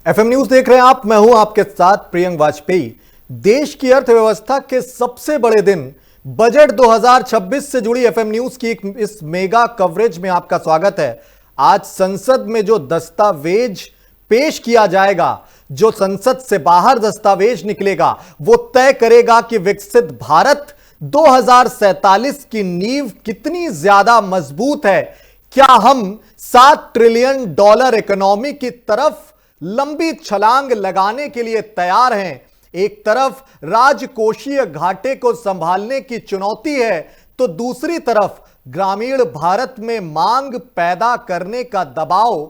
FM news देख रहे हैं आप। मैं हूं आपके साथ प्रियंक वाजपेयी। देश की अर्थव्यवस्था के सबसे बड़े दिन बजट 2026 से जुड़ी एफएम न्यूज की इस मेगा कवरेज में आपका स्वागत है। आज संसद में जो दस्तावेज पेश किया जाएगा, जो संसद से बाहर दस्तावेज निकलेगा, वो तय करेगा कि विकसित भारत 2047 की नींव कितनी ज्यादा मजबूत है। क्या हम $7 ट्रिलियन इकोनॉमी की तरफ लंबी छलांग लगाने के लिए तैयार हैं? एक तरफ राजकोषीय घाटे को संभालने की चुनौती है, तो दूसरी तरफ ग्रामीण भारत में मांग पैदा करने का दबाव।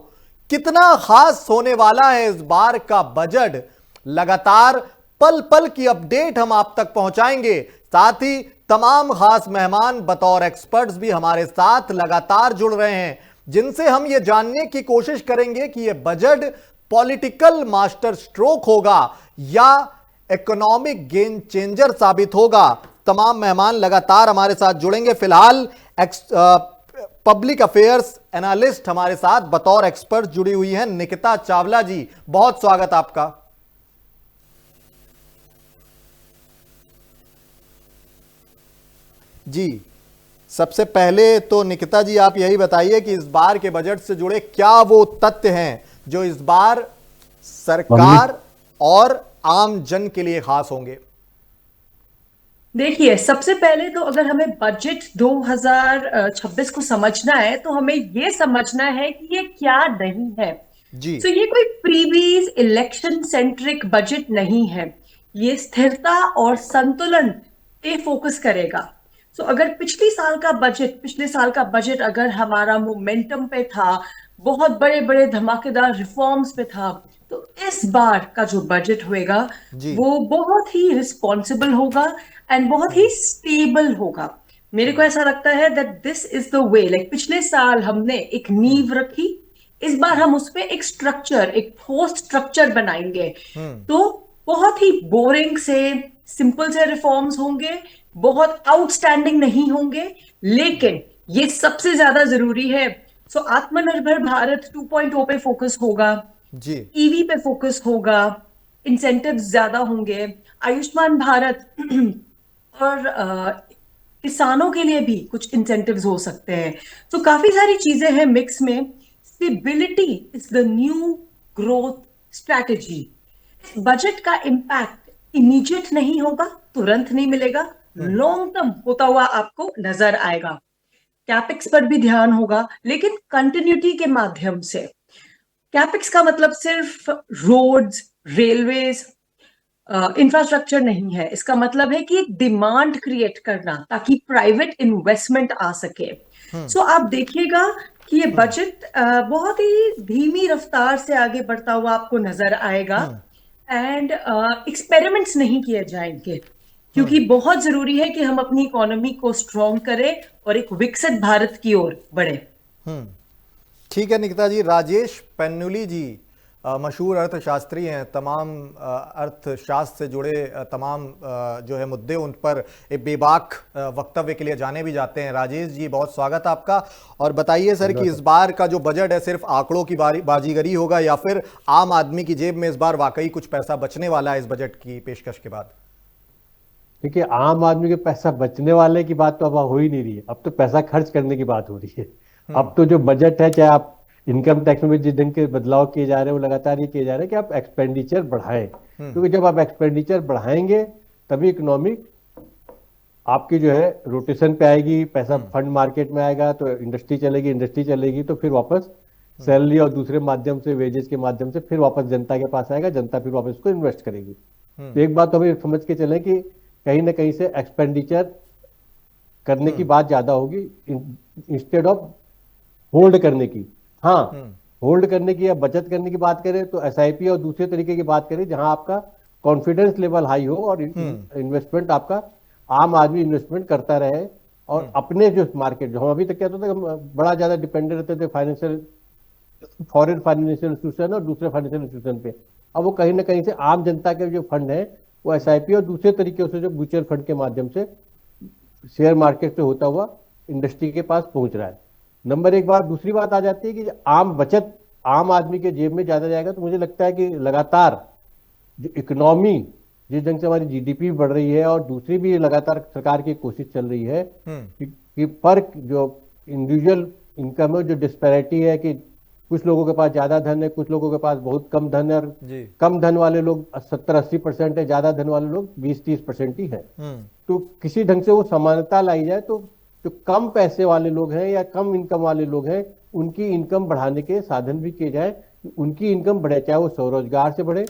कितना खास होने वाला है इस बार का बजट? लगातार पल पल की अपडेट हम आप तक पहुंचाएंगे। साथ ही तमाम खास मेहमान बतौर एक्सपर्ट्स भी हमारे साथ लगातार जुड़ रहे हैं, जिनसे हम यह जानने की कोशिश करेंगे कि यह बजट पॉलिटिकल मास्टर स्ट्रोक होगा या इकोनॉमिक गेम चेंजर साबित होगा। तमाम मेहमान लगातार हमारे साथ जुड़ेंगे। फिलहाल पब्लिक अफेयर्स एनालिस्ट हमारे साथ बतौर एक्सपर्ट जुड़ी हुई हैं निकिता चावला जी। बहुत स्वागत आपका। जी, सबसे पहले तो निकिता जी आप यही बताइए कि इस बार के बजट से जुड़े क्या वो तथ्य हैं जो इस बार सरकार और आम जन के लिए खास होंगे। देखिए, सबसे पहले तो अगर हमें बजट 2026 को समझना है तो हमें यह समझना है कि ये क्या नहीं है। जी। ये कोई प्रीवियस इलेक्शन सेंट्रिक बजट नहीं है। ये स्थिरता और संतुलन पे फोकस करेगा। अगर पिछले साल का बजट अगर हमारा मोमेंटम पे था, बहुत बड़े बड़े धमाकेदार रिफॉर्म्स पे था, तो इस बार का जो बजट होएगा जी। वो बहुत ही रिस्पॉन्सिबल होगा एंड बहुत ही स्टेबल होगा। मेरे को ऐसा लगता है that this is the way. Like पिछले साल हमने एक नींव रखी, इस बार हम उस पर एक स्ट्रक्चर, एक ठोस स्ट्रक्चर बनाएंगे। तो बहुत ही बोरिंग से सिंपल से रिफॉर्म्स होंगे, बहुत आउटस्टैंडिंग नहीं होंगे, लेकिन ये सबसे ज्यादा जरूरी है। आत्मनिर्भर भारत 2.0 पे फोकस होगा, जी। ईवी पे फोकस होगा, इंसेंटिव ज्यादा होंगे, आयुष्मान भारत और किसानों के लिए भी कुछ इंसेंटिव्स हो सकते हैं। काफी सारी चीजें हैं मिक्स में। Stability is the new growth strategy. Budget का इम्पैक्ट इमीडिएट नहीं होगा, तुरंत नहीं मिलेगा, लॉन्ग टर्म होता हुआ आपको नजर आएगा। कैपेक्स पर भी ध्यान होगा, लेकिन कंटिन्यूटी के माध्यम से। कैपेक्स का मतलब सिर्फ रोड्स, रेलवेज, इंफ्रास्ट्रक्चर नहीं है। इसका मतलब है कि एक डिमांड क्रिएट करना ताकि प्राइवेट इन्वेस्टमेंट आ सके। आप देखिएगा कि ये बजट बहुत ही धीमी रफ्तार से आगे बढ़ता हुआ आपको नजर आएगा एंड एक्सपेरिमेंट्स नहीं किए जाएंगे, क्योंकि बहुत जरूरी है कि हम अपनी इकोनॉमी को स्ट्रॉन्ग करें और एक विकसित भारत की ओर बढ़े। ठीक है निकिता जी। राजेश पेन्नुली जी मशहूर अर्थशास्त्री हैं, तमाम अर्थशास्त्र से जुड़े तमाम जो है मुद्दे उन पर एक बेबाक वक्तव्य के लिए जाने भी जाते हैं। राजेश जी बहुत स्वागत आपका। और बताइए सर कि इस बार का जो बजट है सिर्फ आंकड़ों की बाजीगरी होगा या फिर आम आदमी की जेब में इस बार वाकई कुछ पैसा बचने वाला है इस बजट की पेशकश के बाद? देखिए, आम आदमी के पैसा बचने वाले की बात तो अब हो ही नहीं रही है। अब तो पैसा खर्च करने की बात हो रही है। अब तो जो बजट है, चाहे आप इनकम टैक्स में जिस ढंग के बदलाव किए जा रहे हैं वो लगातार ये किए जा रहे हैं कि आप एक्सपेंडिचर बढ़ाएं, क्योंकि जब आप एक्सपेंडिचर बढ़ाएंगे तभी इकोनॉमिक आपकी जो है रोटेशन पे आएगी, पैसा फंड मार्केट में आएगा, तो इंडस्ट्री चलेगी, इंडस्ट्री चलेगी तो फिर वापस सैलरी और दूसरे माध्यम से, वेजेस के माध्यम से फिर वापस जनता के पास आएगा, जनता फिर वापस उसको इन्वेस्ट करेगी। तो एक बात तो हमें समझ के चलें कि कहीं ना कहीं से एक्सपेंडिचर करने की बात ज्यादा होगी इंस्टेड ऑफ होल्ड करने की। हाँ, होल्ड करने की या बचत करने की बात करें तो एसआईपी और दूसरे तरीके की बात करें जहां आपका कॉन्फिडेंस लेवल हाई हो और इन्वेस्टमेंट आपका आम आदमी इन्वेस्टमेंट करता रहे और अपने जो मार्केट, जो हम अभी तक क्या होता था, बड़ा ज्यादा डिपेंडेंट रहते थे फाइनेंशियल, फॉरेन फाइनेंशियल इंस्टीट्यूशन और दूसरे फाइनेंशियल इंस्टीट्यूशन पे। अब वो कहीं ना कहीं से आम जनता के जो फंड है वो एसआईपी और दूसरे तरीके से जो म्यूचुअल फंड के माध्यम से शेयर मार्केट से होता हुआ इंडस्ट्री के पास पहुंच रहा है। नंबर एक बात। दूसरी बात आ जाती है कि आम बचत आम आदमी के जेब में ज्यादा जाएगा, तो मुझे लगता है कि लगातार जो इकोनॉमी, जिस ढंग से हमारी जीडीपी बढ़ रही है, और दूसरी भी लगातार सरकार की कोशिश चल रही है कि फर्क जो इंडिविजुअल इनकम है, जो डिस्पैरिटी है, कि कुछ लोगों के पास ज्यादा धन है, कुछ लोगों के पास बहुत कम धन है, और जी। कम धन वाले लोग 70-80% है, ज्यादा धन वाले लोग 20-30% ही है। तो किसी ढंग से वो समानता लाई जाए, तो जो कम पैसे वाले लोग हैं या कम इनकम वाले लोग हैं, उनकी इनकम बढ़ाने के साधन भी किए जाए, उनकी इनकम बढ़े, चाहे वो स्वरोजगार से बढ़े,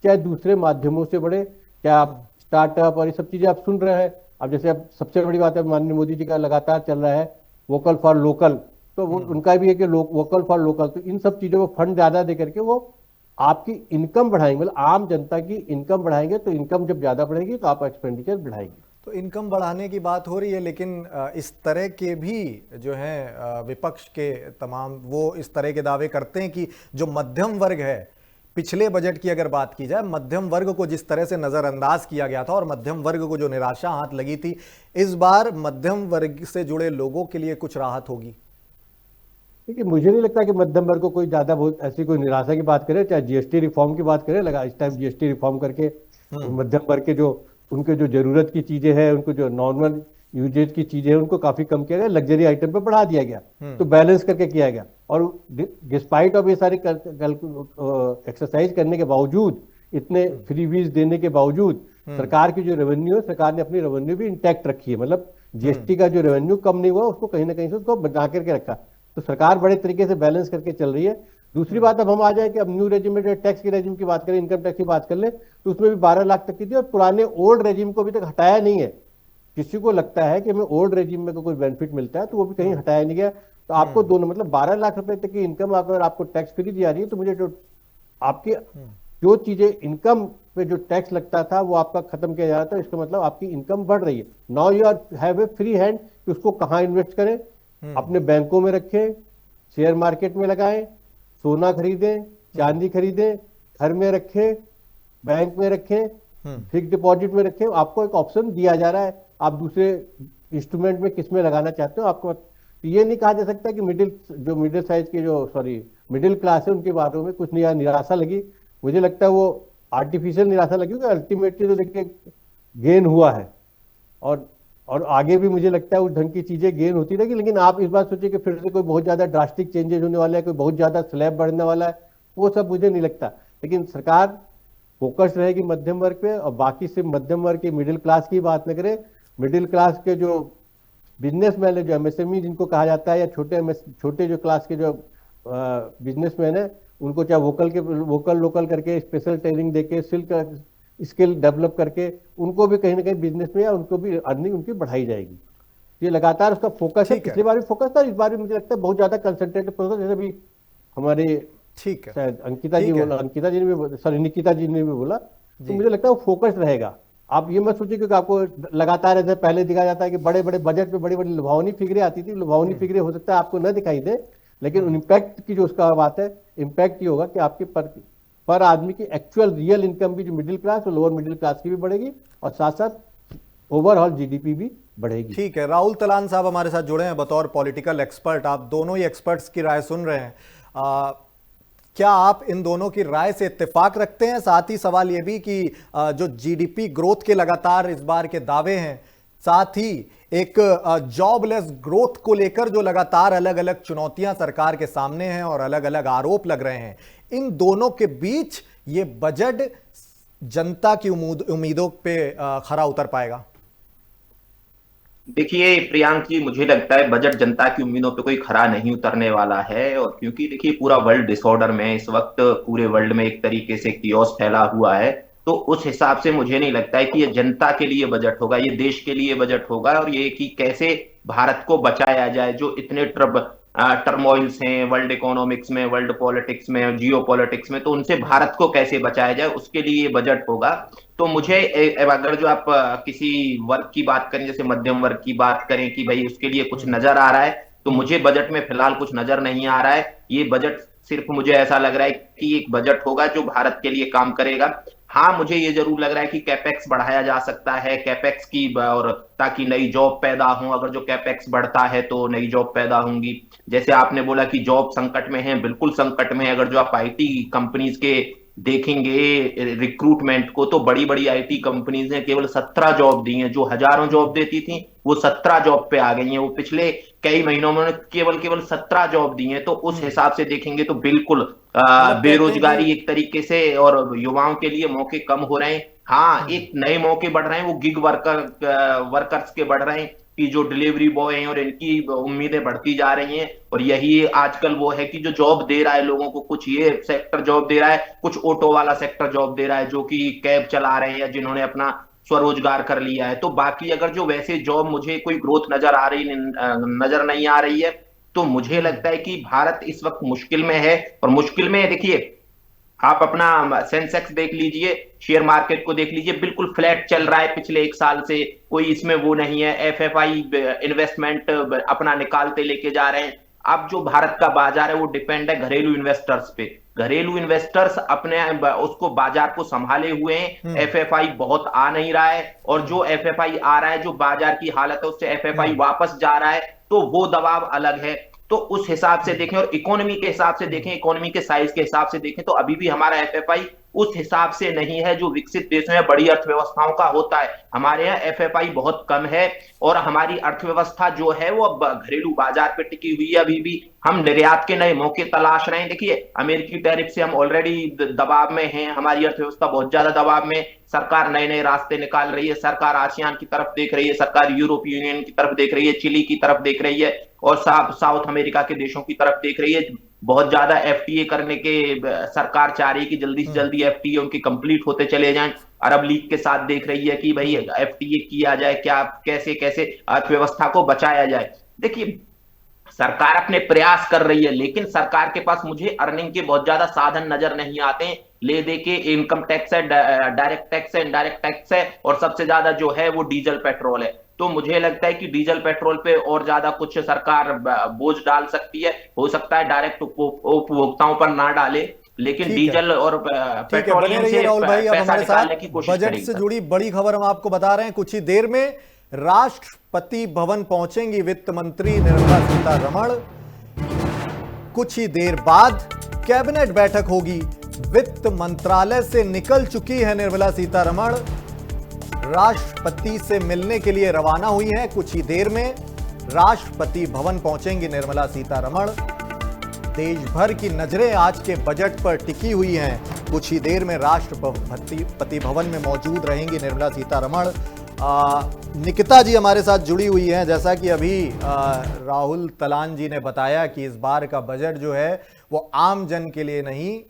चाहे दूसरे माध्यमों से बढ़े, चाहे आप स्टार्टअप और ये सब चीजें आप सुन रहे हैं। अब जैसे अब सबसे बड़ी बात है, माननीय मोदी जी का लगातार चल रहा है वोकल फॉर लोकल, तो वो उनका भी है कि वोकल फॉर लोकल। तो इन सब चीजों को फंड ज्यादा दे करके वो आपकी इनकम बढ़ाएंगे, मतलब आम जनता की इनकम बढ़ाएंगे। तो इनकम जब ज्यादा बढ़ेगी तो आप एक्सपेंडिचर बढ़ाएंगे। तो इनकम बढ़ाने की बात हो रही है, लेकिन इस तरह के भी जो है विपक्ष के तमाम वो इस तरह के दावे करते हैं कि जो मध्यम वर्ग है, पिछले बजट की अगर बात की जाए, मध्यम वर्ग को जिस तरह से नजरअंदाज किया गया था और मध्यम वर्ग को जो निराशा हाथ लगी थी, इस बार मध्यम वर्ग से जुड़े लोगों के लिए कुछ राहत होगी। देखिए, मुझे नहीं लगता कि मध्यम वर्ग को कोई ज्यादा बहुत ऐसी कोई निराशा की बात करे, चाहे जीएसटी रिफॉर्म की बात करे। लगा इस टाइम जीएसटी रिफॉर्म करके मध्यम वर्ग के जो उनके जो जरूरत की चीजें हैं, उनको जो नॉर्मल यूजेज की चीजें हैं, उनको काफी कम किया गया, लग्जरी आइटम पे बढ़ा दिया गया, तो बैलेंस करके किया गया। और डिस्पाइट ऑफ ये सारी एक्सरसाइज करने के बावजूद, इतने फ्रीवीज देने के बावजूद, सरकार की जो रेवेन्यू है, सरकार ने अपनी रेवेन्यू भी इंटैक्ट रखी है। मतलब जीएसटी का जो रेवेन्यू कम नहीं हुआ, उसको कहीं ना कहीं से उसको बचा करके रखा। तो सरकार बड़े तरीके से बैलेंस करके चल रही है। दूसरी बात, अब हम आ जाए कि अब न्यू रेजिम में टैक्स के रेजिम की बात करें, इनकम टैक्स की बात कर ले, तो उसमें भी 12 लाख तक की थी, और पुराने ओल्ड रेजिम को अभी तक हटाया नहीं है। किसी को लगता है कि हमें ओल्ड रेजिम में कोई बेनिफिट मिलता है, तो वो भी कहीं हटाया नहीं गया। तो आपको दोनों, मतलब 12 लाख रुपए तक की इनकम अगर आपको टैक्स फ्री दी जा रही है, तो मुझे जो आपकी जो चीजें इनकम पे जो टैक्स लगता था वो आपका खत्म किया जा रहा था, इसका मतलब आपकी इनकम बढ़ रही है। Now you are have a free hand कि उसको कहाँ इन्वेस्ट करें, अपने बैंकों में रखें, शेयर मार्केट में लगाएं, सोना खरीदें, चांदी खरीदें, घर में रखें, बैंक में रखें, फिक्स डिपॉजिट में रखें। आपको एक ऑप्शन दिया जा रहा है, आप दूसरे इंस्ट्रूमेंट में किस में लगाना चाहते हो। आपको ये नहीं कहा जा सकता कि मिडिल साइज के मिडिल क्लास है, उनके बारे में कुछ नहीं, निराशा लगी। मुझे लगता है वो आर्टिफिशियल निराशा लगी, क्योंकि अल्टीमेटली तो देखिए गेन हुआ है, और आगे भी मुझे लगता है उस ढंग की चीजें गेन होती रहेगी। लेकिन आप इस बात सोचिए कि फिर से कोई बहुत ज्यादा ड्रास्टिक चेंजेस होने वाला है, कोई बहुत ज्यादा स्लैब बढ़ने वाला है, वो सब मुझे नहीं लगता। लेकिन सरकार फोकस रहेगी मध्यम वर्ग पे, और बाकी सिर्फ मध्यम वर्ग के मिडिल क्लास की बात न करें। मिडिल क्लास के जो बिजनेसमैन है, जो एमएसएमई जिनको कहा जाता है, या छोटे जो क्लास के जो बिजनेसमैन है, उनको चाहे वोकल लोकल करके स्पेशल ट्रेनिंग देके सिल्क स्किल डेवलप करके उनको भी कहीं ना कहीं बिजनेस में, या उनको भी अर्निंग उनकी बढ़ाई जाएगी। ये लगातार उसका फोकस है। पिछली बार भी फोकस था, इस बार भी मुझे लगता है बहुत ज्यादा कंसंट्रेटेड फोकस, जैसे भी हमारे शायद निकिता जी ने भी बोला, तो मुझे लगता है वो फोकस रहेगा। आप ये मत सोचिए, क्योंकि आपको लगातार ऐसे पहले दिखाया जाता है कि बड़े बड़े बजट में बड़ी बड़ी लुभावनी फिगरें आती थी। लुभावनी फिगरें हो सकता है आपको न दिखाई दे, लेकिन इम्पैक्ट की जो उसका बात है, इम्पैक्ट ये होगा कि आपके पर आदमी की एक्चुअल रियल इनकम भी, जो मिडिल क्लास और लोअर मिडिल क्लास की भी बढ़ेगी, और साथ साथ ओवरऑल जीडीपी भी बढ़ेगी। ठीक है, राहुल तलान साहब हमारे साथ जुड़े हैं बतौर पॉलिटिकल एक्सपर्ट। आप दोनों ही एक्सपर्ट्स की राय सुन रहे हैं, क्या आप इन दोनों की राय से इत्तेफाक रखते हैं? साथ ही सवाल यह भी कि जो जीडीपी ग्रोथ के लगातार इस बार के दावे हैं, साथ ही एक जॉबलेस ग्रोथ को लेकर जो लगातार अलग अलग चुनौतियां सरकार के सामने हैं और अलग अलग आरोप लग रहे हैं, इन दोनों के बीच ये बजट जनता की उम्मीदों पे खरा उतर पाएगा? देखिए प्रियांक जी, मुझे लगता है बजट जनता की उम्मीदों पे कोई खरा नहीं उतरने वाला है। और क्योंकि देखिए पूरा वर्ल्ड डिसऑर्डर में है इस वक्त, पूरे वर्ल्ड में एक तरीके से कियोस फैला हुआ है, तो उस हिसाब से मुझे नहीं लगता है कि ये जनता के लिए बजट होगा, ये देश के लिए बजट होगा। और ये कि कैसे भारत को बचाया जाए, जो इतने टर्मोइल्स हैं वर्ल्ड इकोनॉमिक्स में, वर्ल्ड पॉलिटिक्स में, जियो पॉलिटिक्स में, तो उनसे भारत को कैसे बचाया जाए, उसके लिए ये बजट होगा। तो मुझे अगर जो आप किसी वर्ग की बात करें, जैसे मध्यम वर्ग की बात करें कि भाई उसके लिए कुछ नजर आ रहा है, तो मुझे बजट में फिलहाल कुछ नजर नहीं आ रहा है। ये बजट सिर्फ मुझे ऐसा लग रहा है कि एक बजट होगा जो भारत के लिए काम करेगा। हाँ, मुझे ये जरूर लग रहा है कि कैपेक्स बढ़ाया जा सकता है, कैपेक्स की और ताकि नई जॉब पैदा हो। अगर जो कैपेक्स बढ़ता है तो नई जॉब पैदा होंगी। जैसे आपने बोला कि जॉब संकट में है, बिल्कुल संकट में है। अगर जो आप आईटी कंपनीज के देखेंगे रिक्रूटमेंट को, तो बड़ी बड़ी आईटी कंपनीज ने केवल 17 जॉब दी हैं। जो हजारों जॉब देती थी वो 17 जॉब पे आ गई हैं। वो पिछले कई महीनों में उन्होंने केवल केवल 17 जॉब दी हैं। तो उस हिसाब से देखेंगे तो बिल्कुल मतलब कहते हैं बेरोजगारी कि एक तरीके से और युवाओं के लिए मौके कम हो रहे हैं। हाँ, एक नए मौके बढ़ रहे हैं, वो गिग वर्कर्स के बढ़ रहे हैं कि जो डिलीवरी बॉय हैं, और इनकी उम्मीदें बढ़ती जा रही हैं। और यही आजकल वो है कि जो जॉब दे रहा है लोगों को, कुछ ये सेक्टर जॉब दे रहा है, कुछ ऑटो वाला सेक्टर जॉब दे रहा है, जो कि कैब चला रहे हैं, जिन्होंने अपना स्वरोजगार कर लिया है। तो बाकी अगर जो वैसे जॉब मुझे कोई ग्रोथ नजर नहीं आ रही है, तो मुझे लगता है कि भारत इस वक्त मुश्किल में है। और मुश्किल में देखिए, आप अपना सेंसेक्स देख लीजिए, शेयर मार्केट को देख लीजिए, बिल्कुल फ्लैट चल रहा है पिछले एक साल से। कोई इसमें वो नहीं है, एफएफआई इन्वेस्टमेंट अपना निकालते लेके जा रहे हैं। अब जो भारत का बाजार है वो डिपेंड है घरेलू इन्वेस्टर्स पे। घरेलू इन्वेस्टर्स अपने उसको बाजार को संभाले हुए हैं। एफएफआई बहुत आ नहीं रहा है, और जो एफएफआई आ रहा है, जो बाजार की हालत है उससे एफएफआई वापस जा रहा है, तो वो दबाव अलग है। तो उस हिसाब से देखें और इकोनॉमी के हिसाब से देखें, इकोनॉमी के साइज के हिसाब से देखें, तो अभी भी हमारा एफएफआई उस हिसाब से नहीं है जो विकसित देशों में बड़ी अर्थव्यवस्थाओं का होता है। हमारे यहाँ एफएफआई बहुत कम है, और हमारी अर्थव्यवस्था जो है वो अब घरेलू बाजार पे टिकी हुई है। अभी भी हम निर्यात के नए मौके तलाश रहे हैं। देखिए, अमेरिकी टैरिफ से हम ऑलरेडी दबाव में हैं, हमारी अर्थव्यवस्था बहुत ज्यादा दबाव में। सरकार नए नए रास्ते निकाल रही है, सरकार आसियान की तरफ देख रही है, सरकार यूरोपीय यूनियन की तरफ देख रही है, चिली की तरफ देख रही है, और साउथ अमेरिका के देशों की तरफ देख रही है। बहुत ज्यादा एफटीए करने के सरकार चाह रही है कि जल्दी से जल्दी एफटीए उनके कंप्लीट होते चले जाएं। अरब लीग के साथ देख रही है कि भाई एफटीए किया जाए, क्या कैसे कैसे अर्थव्यवस्था को बचाया जाए। देखिए, सरकार अपने प्रयास कर रही है, लेकिन सरकार के पास मुझे अर्निंग के बहुत ज्यादा साधन नजर नहीं आते हैं। ले दे के इनकम टैक्स है, डायरेक्ट टैक्स है, इनडायरेक्ट टैक्स है, और सबसे ज्यादा जो है वो डीजल पेट्रोल है। तो मुझे लगता है कि डीजल पेट्रोल पे और ज्यादा कुछ सरकार बोझ डाल सकती है। हो सकता है डायरेक्ट उपभोक्ताओं पर ना डाले, लेकिन ठीक है, डीजल और ठीक है, बने पेट्रोलियम रहिए से राहुल भाई। अब पैसा हमारे निकालने साथ की कोशिश बजट करेगी से सर। जुड़ी बड़ी खबर हम आपको बता रहे हैं। कुछ ही देर में राष्ट्रपति भवन पहुंचेंगी वित्त मंत्री निर्मला सीतारमण। कुछ ही देर बाद कैबिनेट बैठक होगी। वित्त मंत्रालय से निकल चुकी है निर्मला सीतारमण, राष्ट्रपति से मिलने के लिए रवाना हुई हैं। कुछ ही देर में राष्ट्रपति भवन पहुंचेंगी निर्मला सीतारमण। देश भर की नजरें आज के बजट पर टिकी हुई हैं। कुछ ही देर में राष्ट्रपति भवन में मौजूद रहेंगी निर्मला सीतारमण। निकिता जी हमारे साथ जुड़ी हुई हैं। जैसा कि अभी राहुल तलान जी ने बताया कि इस बार का बजट जो है वो आम जन के लिए नहीं,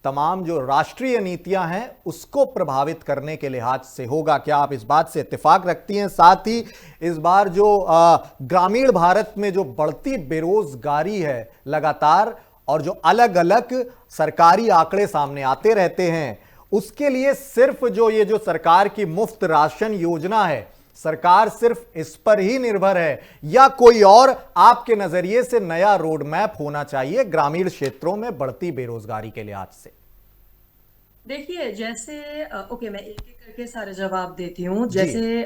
तमाम जो राष्ट्रीय नीतियां हैं उसको प्रभावित करने के लिहाज से होगा। क्या आप इस बात से इत्तेफाक रखती हैं? साथ ही इस बार जो ग्रामीण भारत में जो बढ़ती बेरोजगारी है लगातार, और जो अलग अलग सरकारी आंकड़े सामने आते रहते हैं, उसके लिए सिर्फ ये जो सरकार की मुफ्त राशन योजना है, सरकार सिर्फ इस पर ही निर्भर है, या कोई और आपके नजरिए से नया रोड मैप होना चाहिए ग्रामीण क्षेत्रों में बढ़ती बेरोजगारी के लिहाज से? देखिए, जैसे ओके, मैं एक एक करके सारे जवाब देती हूँ। जैसे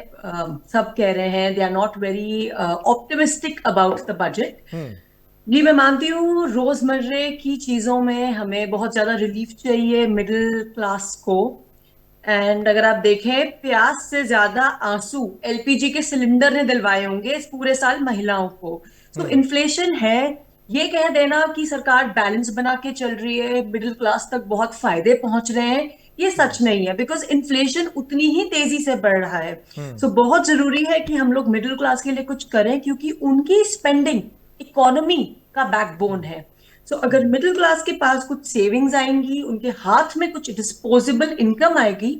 सब कह रहे हैं they are not very optimistic about the budget. जी, मैं मानती हूँ रोजमर्रे की चीजों में हमें बहुत ज्यादा रिलीफ चाहिए मिडिल क्लास को। एंड अगर आप देखें, प्यास से ज्यादा आंसू एलपीजी के सिलेंडर ने दिलवाए होंगे इस पूरे साल महिलाओं को। सो इन्फ्लेशन है, ये कह देना कि सरकार बैलेंस बना के चल रही है, मिडिल क्लास तक बहुत फायदे पहुंच रहे हैं, ये सच नहीं है। बिकॉज इन्फ्लेशन उतनी ही तेजी से बढ़ रहा है। सो बहुत जरूरी है कि हम लोग मिडिल क्लास के लिए कुछ करें, क्योंकि उनकी स्पेंडिंग इकोनॉमी का बैकबोन है। सो अगर मिडिल क्लास के पास कुछ सेविंग्स आएंगी, उनके हाथ में कुछ डिस्पोजेबल इनकम आएगी,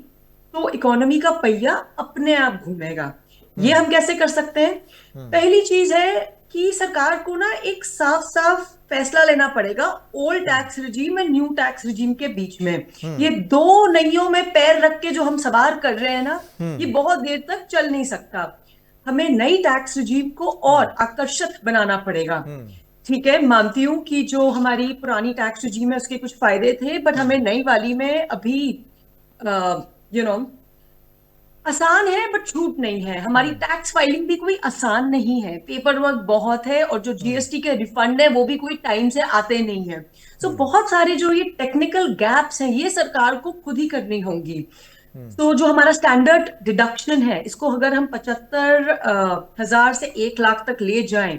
तो इकोनॉमी का पहिया अपने आप घूमेगा। ये हम कैसे कर सकते हैं? पहली चीज है कि सरकार को ना एक साफ साफ फैसला लेना पड़ेगा ओल्ड टैक्स रिजीम और न्यू टैक्स रिजीम के बीच में। ये दो नैयों में पैर रख के जो हम सवार कर रहे हैं ना, ये बहुत देर तक चल नहीं सकता। हमें नई टैक्स रिजीम को और आकर्षक बनाना पड़ेगा। ठीक है, मानती हूं कि जो हमारी पुरानी टैक्स रिजीम है उसके कुछ फायदे थे, बट हमें नई वाली में अभी यू नो आसान है बट छूट नहीं है। हमारी टैक्स फाइलिंग भी कोई आसान नहीं है, पेपर वर्क बहुत है, और जो जीएसटी के रिफंड है वो भी कोई टाइम से आते नहीं है। सो बहुत सारे जो ये टेक्निकल गैप्स हैं ये सरकार को खुद ही करनी होंगी। तो जो हमारा स्टैंडर्ड डिडक्शन है, इसको अगर हम 75,000 से 1 लाख तक ले जाएं,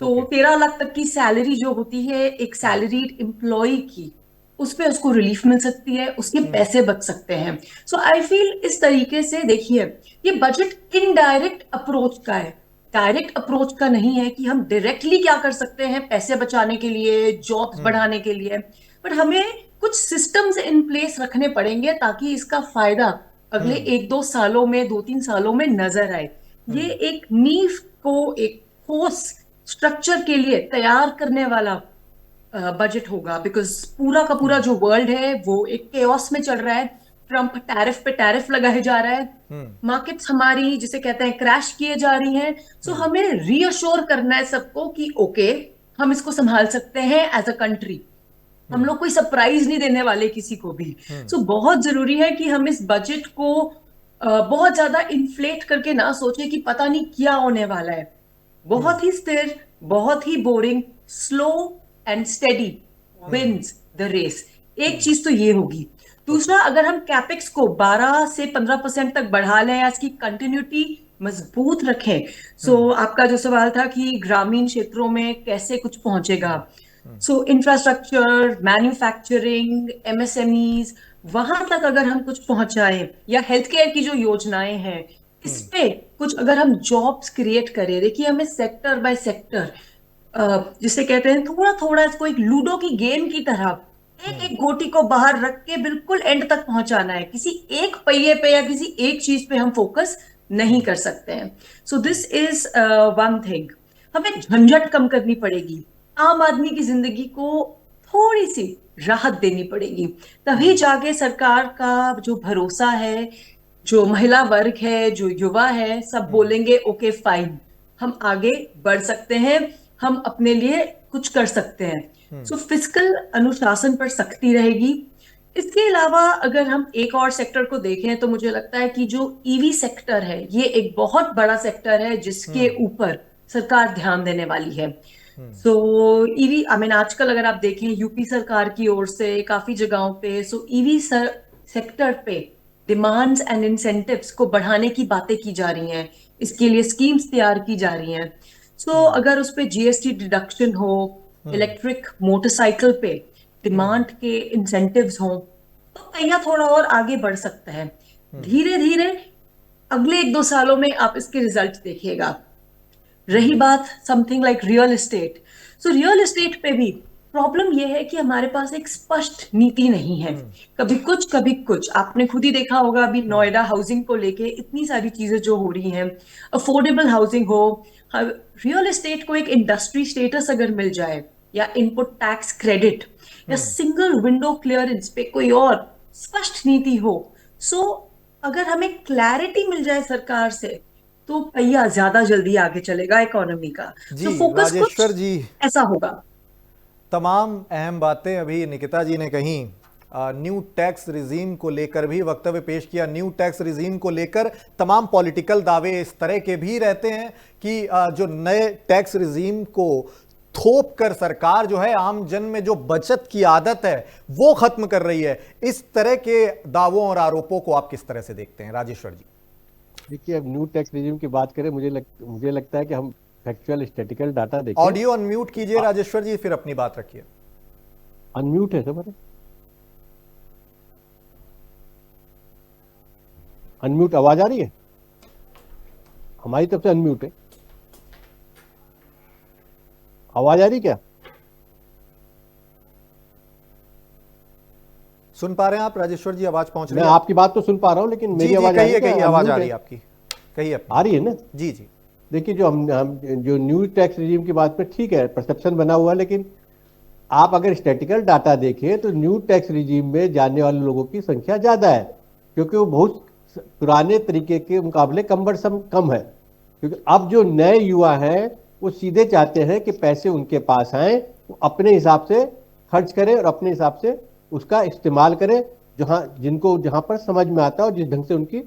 तो 13 लाख तक की सैलरी जो होती है एक सैलरीड एम्प्लॉय की, उस पे उसको रिलीफ मिल सकती है, उसके पैसे बच सकते हैं। सो आई फील इस तरीके से देखिए, ये बजट इनडायरेक्ट अप्रोच का है, डायरेक्ट अप्रोच का नहीं है कि हम डायरेक्टली क्या कर सकते हैं पैसे बचाने के लिए, जॉब्स बढ़ाने के लिए, बट हमें कुछ सिस्टम्स इन प्लेस रखने पड़ेंगे ताकि इसका फायदा अगले 1-2 सालों में, 2-3 सालों में नजर आए। ये एक नींव को एक ठोस स्ट्रक्चर के लिए तैयार करने वाला बजट होगा, बिकॉज पूरा का पूरा जो वर्ल्ड है वो एक केओस में चल रहा है। ट्रम्प टैरिफ पे टैरिफ लगाए जा रहा है, मार्केट्स हमारी जिसे कहते हैं क्रैश किए जा रही हैं। सो हमें रीअश्योर करना है सबको कि ओके, हम इसको संभाल सकते हैं एज अ कंट्री, हम लोग कोई सरप्राइज नहीं देने वाले किसी को भी। सो बहुत जरूरी है कि हम इस बजट को बहुत ज्यादा इन्फ्लेट करके ना सोचे कि पता नहीं क्या होने वाला है। बहुत ही स्थिर, बहुत ही boring, slow and steady wins the race. एक चीज तो ये होगी। दूसरा, अगर हम कैपेक्स को 12 से 15% तक बढ़ा लें या इसकी कंटिन्यूटी मजबूत रखें, सो आपका जो सवाल था कि ग्रामीण क्षेत्रों में कैसे कुछ पहुंचेगा, सो इंफ्रास्ट्रक्चर, मैन्युफैक्चरिंग, एमएसएमईज, वहां तक अगर हम कुछ पहुंचाएं, या हेल्थ केयर की जो योजनाएं हैं इस पे कुछ अगर हम जॉब्स क्रिएट करें। देखिए, हमें सेक्टर बाय सेक्टर, जिसे कहते हैं थोड़ा थोड़ा, इसको एक लूडो की गेम की तरह एक एक गोटी को बाहर रख के बिल्कुल एंड तक पहुंचाना है। किसी एक पहिए पे या किसी एक चीज पे हम फोकस नहीं कर सकते हैं। So this is one thing. हमें झंझट कम करनी पड़ेगी, आम आदमी की जिंदगी को थोड़ी सी राहत देनी पड़ेगी, तभी जाके सरकार का जो भरोसा है, जो महिला वर्ग है, जो युवा है, सब बोलेंगे ओके फाइन, हम आगे बढ़ सकते हैं, हम अपने लिए कुछ कर सकते हैं। सो फिस्कल अनुशासन पर सख्ती रहेगी। इसके अलावा अगर हम एक और सेक्टर को देखें तो मुझे लगता है कि जो ईवी सेक्टर है ये एक बहुत बड़ा सेक्टर है जिसके ऊपर सरकार ध्यान देने वाली है। सो ईवी, आई मीन आजकल अगर आप देखें यूपी सरकार की ओर से काफी जगहों पे सो ईवी सेक्टर पे डिमांड्स एंड इंसेंटिव्स को बढ़ाने की बातें की जा रही हैं, इसके लिए स्कीम्स तैयार की जा रही हैं। सो अगर उस पे जीएसटी डिडक्शन हो, इलेक्ट्रिक मोटरसाइकिल पे डिमांड के इंसेंटिव्स हो, तो पहिया थोड़ा और आगे बढ़ सकता है। धीरे धीरे अगले 1-2 सालों में आप इसके रिजल्ट देखिएगा। रही बात something like real estate, so real estate पे भी प्रॉब्लम यह है कि हमारे पास एक स्पष्ट नीति नहीं है। कभी कुछ कभी कुछ, आपने खुद ही देखा होगा अभी नोएडा हाउसिंग को लेके इतनी सारी चीजें जो हो रही हैं, अफोर्डेबल हाउसिंग हो, रियल एस्टेट को एक इंडस्ट्री स्टेटस अगर मिल जाए, या इनपुट टैक्स क्रेडिट, या सिंगल विंडो क्लियरेंस पे कोई और स्पष्ट नीति हो, सो अगर हमें क्लैरिटी मिल जाए सरकार से तो पहिया ज्यादा जल्दी आगे चलेगा इकोनॉमी का। जी फोकस राजेश्वर कुछ जी, ऐसा होगा। तमाम अहम बातें अभी निकिता जी ने कही। न्यू टैक्स रिजीम को लेकर भी वक्तव्य पेश किया। न्यू टैक्स रिजीम को लेकर तमाम पॉलिटिकल दावे इस तरह के भी रहते हैं कि जो नए टैक्स रिजीम को थोप कर सरकार जो है आम जन में जो बचत की आदत है वो खत्म कर रही है। इस तरह के दावों और आरोपों को आप किस तरह से देखते हैं राजेश्वर जी? देखिए, अब न्यू टैक्स रिजीम की बात करें, मुझे लगता है कि हम फैक्चुअल स्टैटिकल डाटा देखें। ऑडियो अनम्यूट कीजिए राजेश्वर जी, फिर अपनी बात रखिए। अनम्यूट है सर, अनम्यूट आवाज आ रही है? हमारी तरफ से अनम्यूट है। आवाज आ रही क्या? सुन पा रहे हैं आप राजेश्वर जी? आवाज पहुंच रही है? मैं आपकी बात तो सुन पा रहा हूं, लेकिन मेरी आवाज कहिए कहिए, आवाज आ रही है आपकी, कहिए। आ रही है ना? जी जी। देखिए, जो हम जो न्यू टैक्स रिजीम की बात में ठीक है, परसेप्शन बना हुआ है, लेकिन आप अगर स्टैटिकल डाटा देखें तो न्यू टैक्स रिजीम में जाने वाले लोगों की संख्या ज्यादा है, क्योंकि वो बहुत पुराने तरीके के मुकाबले कम्बरसम कम है। क्योंकि अब जो नए युवा हैं वो सीधे चाहते हैं कि पैसे उनके पास आए, वो अपने हिसाब से खर्च करें और अपने हिसाब से उसका इस्तेमाल करें। जहां पर समझ में आता है और जिस ढंग से उनकी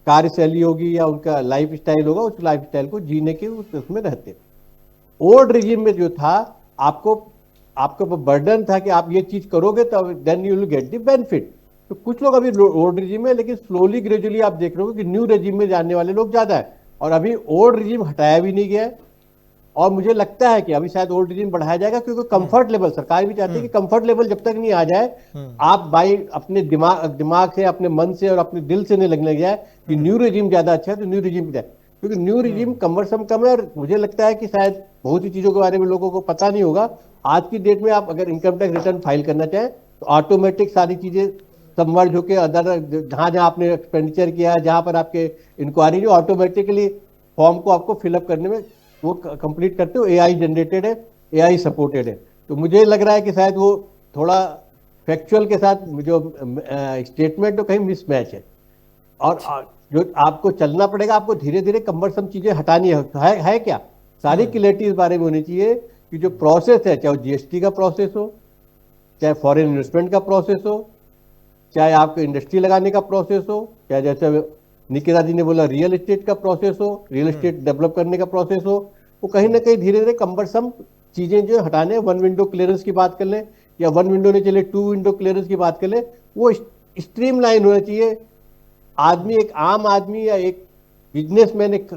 कार्यशैली होगी या उनका लाइफ स्टाइल होगा, उस लाइफ स्टाइल को जीने के उसमें रहते। ओल्ड रिजीम में जो था, आपको आपके ऊपर बर्डन था कि आप ये चीज करोगे तो then you will get the benefit. तो कुछ लोग अभी ओल्ड रिजीम में, लेकिन स्लोली ग्रेजुअली आप देख रहे हो कि न्यू रिजीम में जाने वाले लोग ज्यादा है, और अभी ओल्ड रिजीम हटाया भी नहीं गया है। और मुझे लगता है कि अभी शायद ओल्ड रिजीम बढ़ाया जाएगा, क्योंकि कंफर्ट लेवल, सरकार भी चाहती है कि कंफर्ट लेवल जब तक नहीं आ जाए, आप बाई अपने दिमाग से, अपने मन से और अपने दिल से नहीं लगने लग जाए कि न्यू रिजीम ज्यादा अच्छा है तो न्यू रिजीम जाए, क्योंकि न्यू रिजीम कमरसम कम है। और मुझे लगता है कि शायद बहुत सी चीजों के बारे में लोगों को पता नहीं होगा। आज की डेट में आप अगर इनकम टैक्स रिटर्न फाइल करना चाहें तो ऑटोमेटिक सारी चीजें सबमर्ज होकर अदर जहां जहां आपने एक्सपेंडिचर किया है, जहां पर आपके इंक्वायरी, जो ऑटोमेटिकली फॉर्म को आपको फिलअप करने में वो कंप्लीट करते हो, एआई जनरेटेड है, एआई सपोर्टेड है। तो मुझे लग रहा है कि शायद वो थोड़ा फैक्चुअल के साथ जो स्टेटमेंट तो कहीं मिसमैच है, और जो आपको चलना पड़ेगा, आपको धीरे धीरे कम्बरसम चीजें हटानी है क्या, सारी क्लैरिटी इस बारे में होनी चाहिए कि जो प्रोसेस है, चाहे वो जीएसटी का प्रोसेस हो, चाहे फॉरेन इन्वेस्टमेंट का प्रोसेस हो, चाहे आपको इंडस्ट्री लगाने का प्रोसेस हो, चाहे जैसे निकिता जी ने बोला रियल एस्टेट का प्रोसेस हो, रियल एस्टेट डेवलप करने का प्रोसेस हो, वो कहीं ना कहीं धीरे धीरे कम्बरसम चीजें जो हटाने, वन विंडो क्लियरेंस की बात कर लें, या वन विंडो ने चले 2 विंडो क्लियरेंस की बात कर लें, वो स्ट्रीमलाइन होना चाहिए। आदमी, एक आम आदमी या एक बिजनेसमैन, एक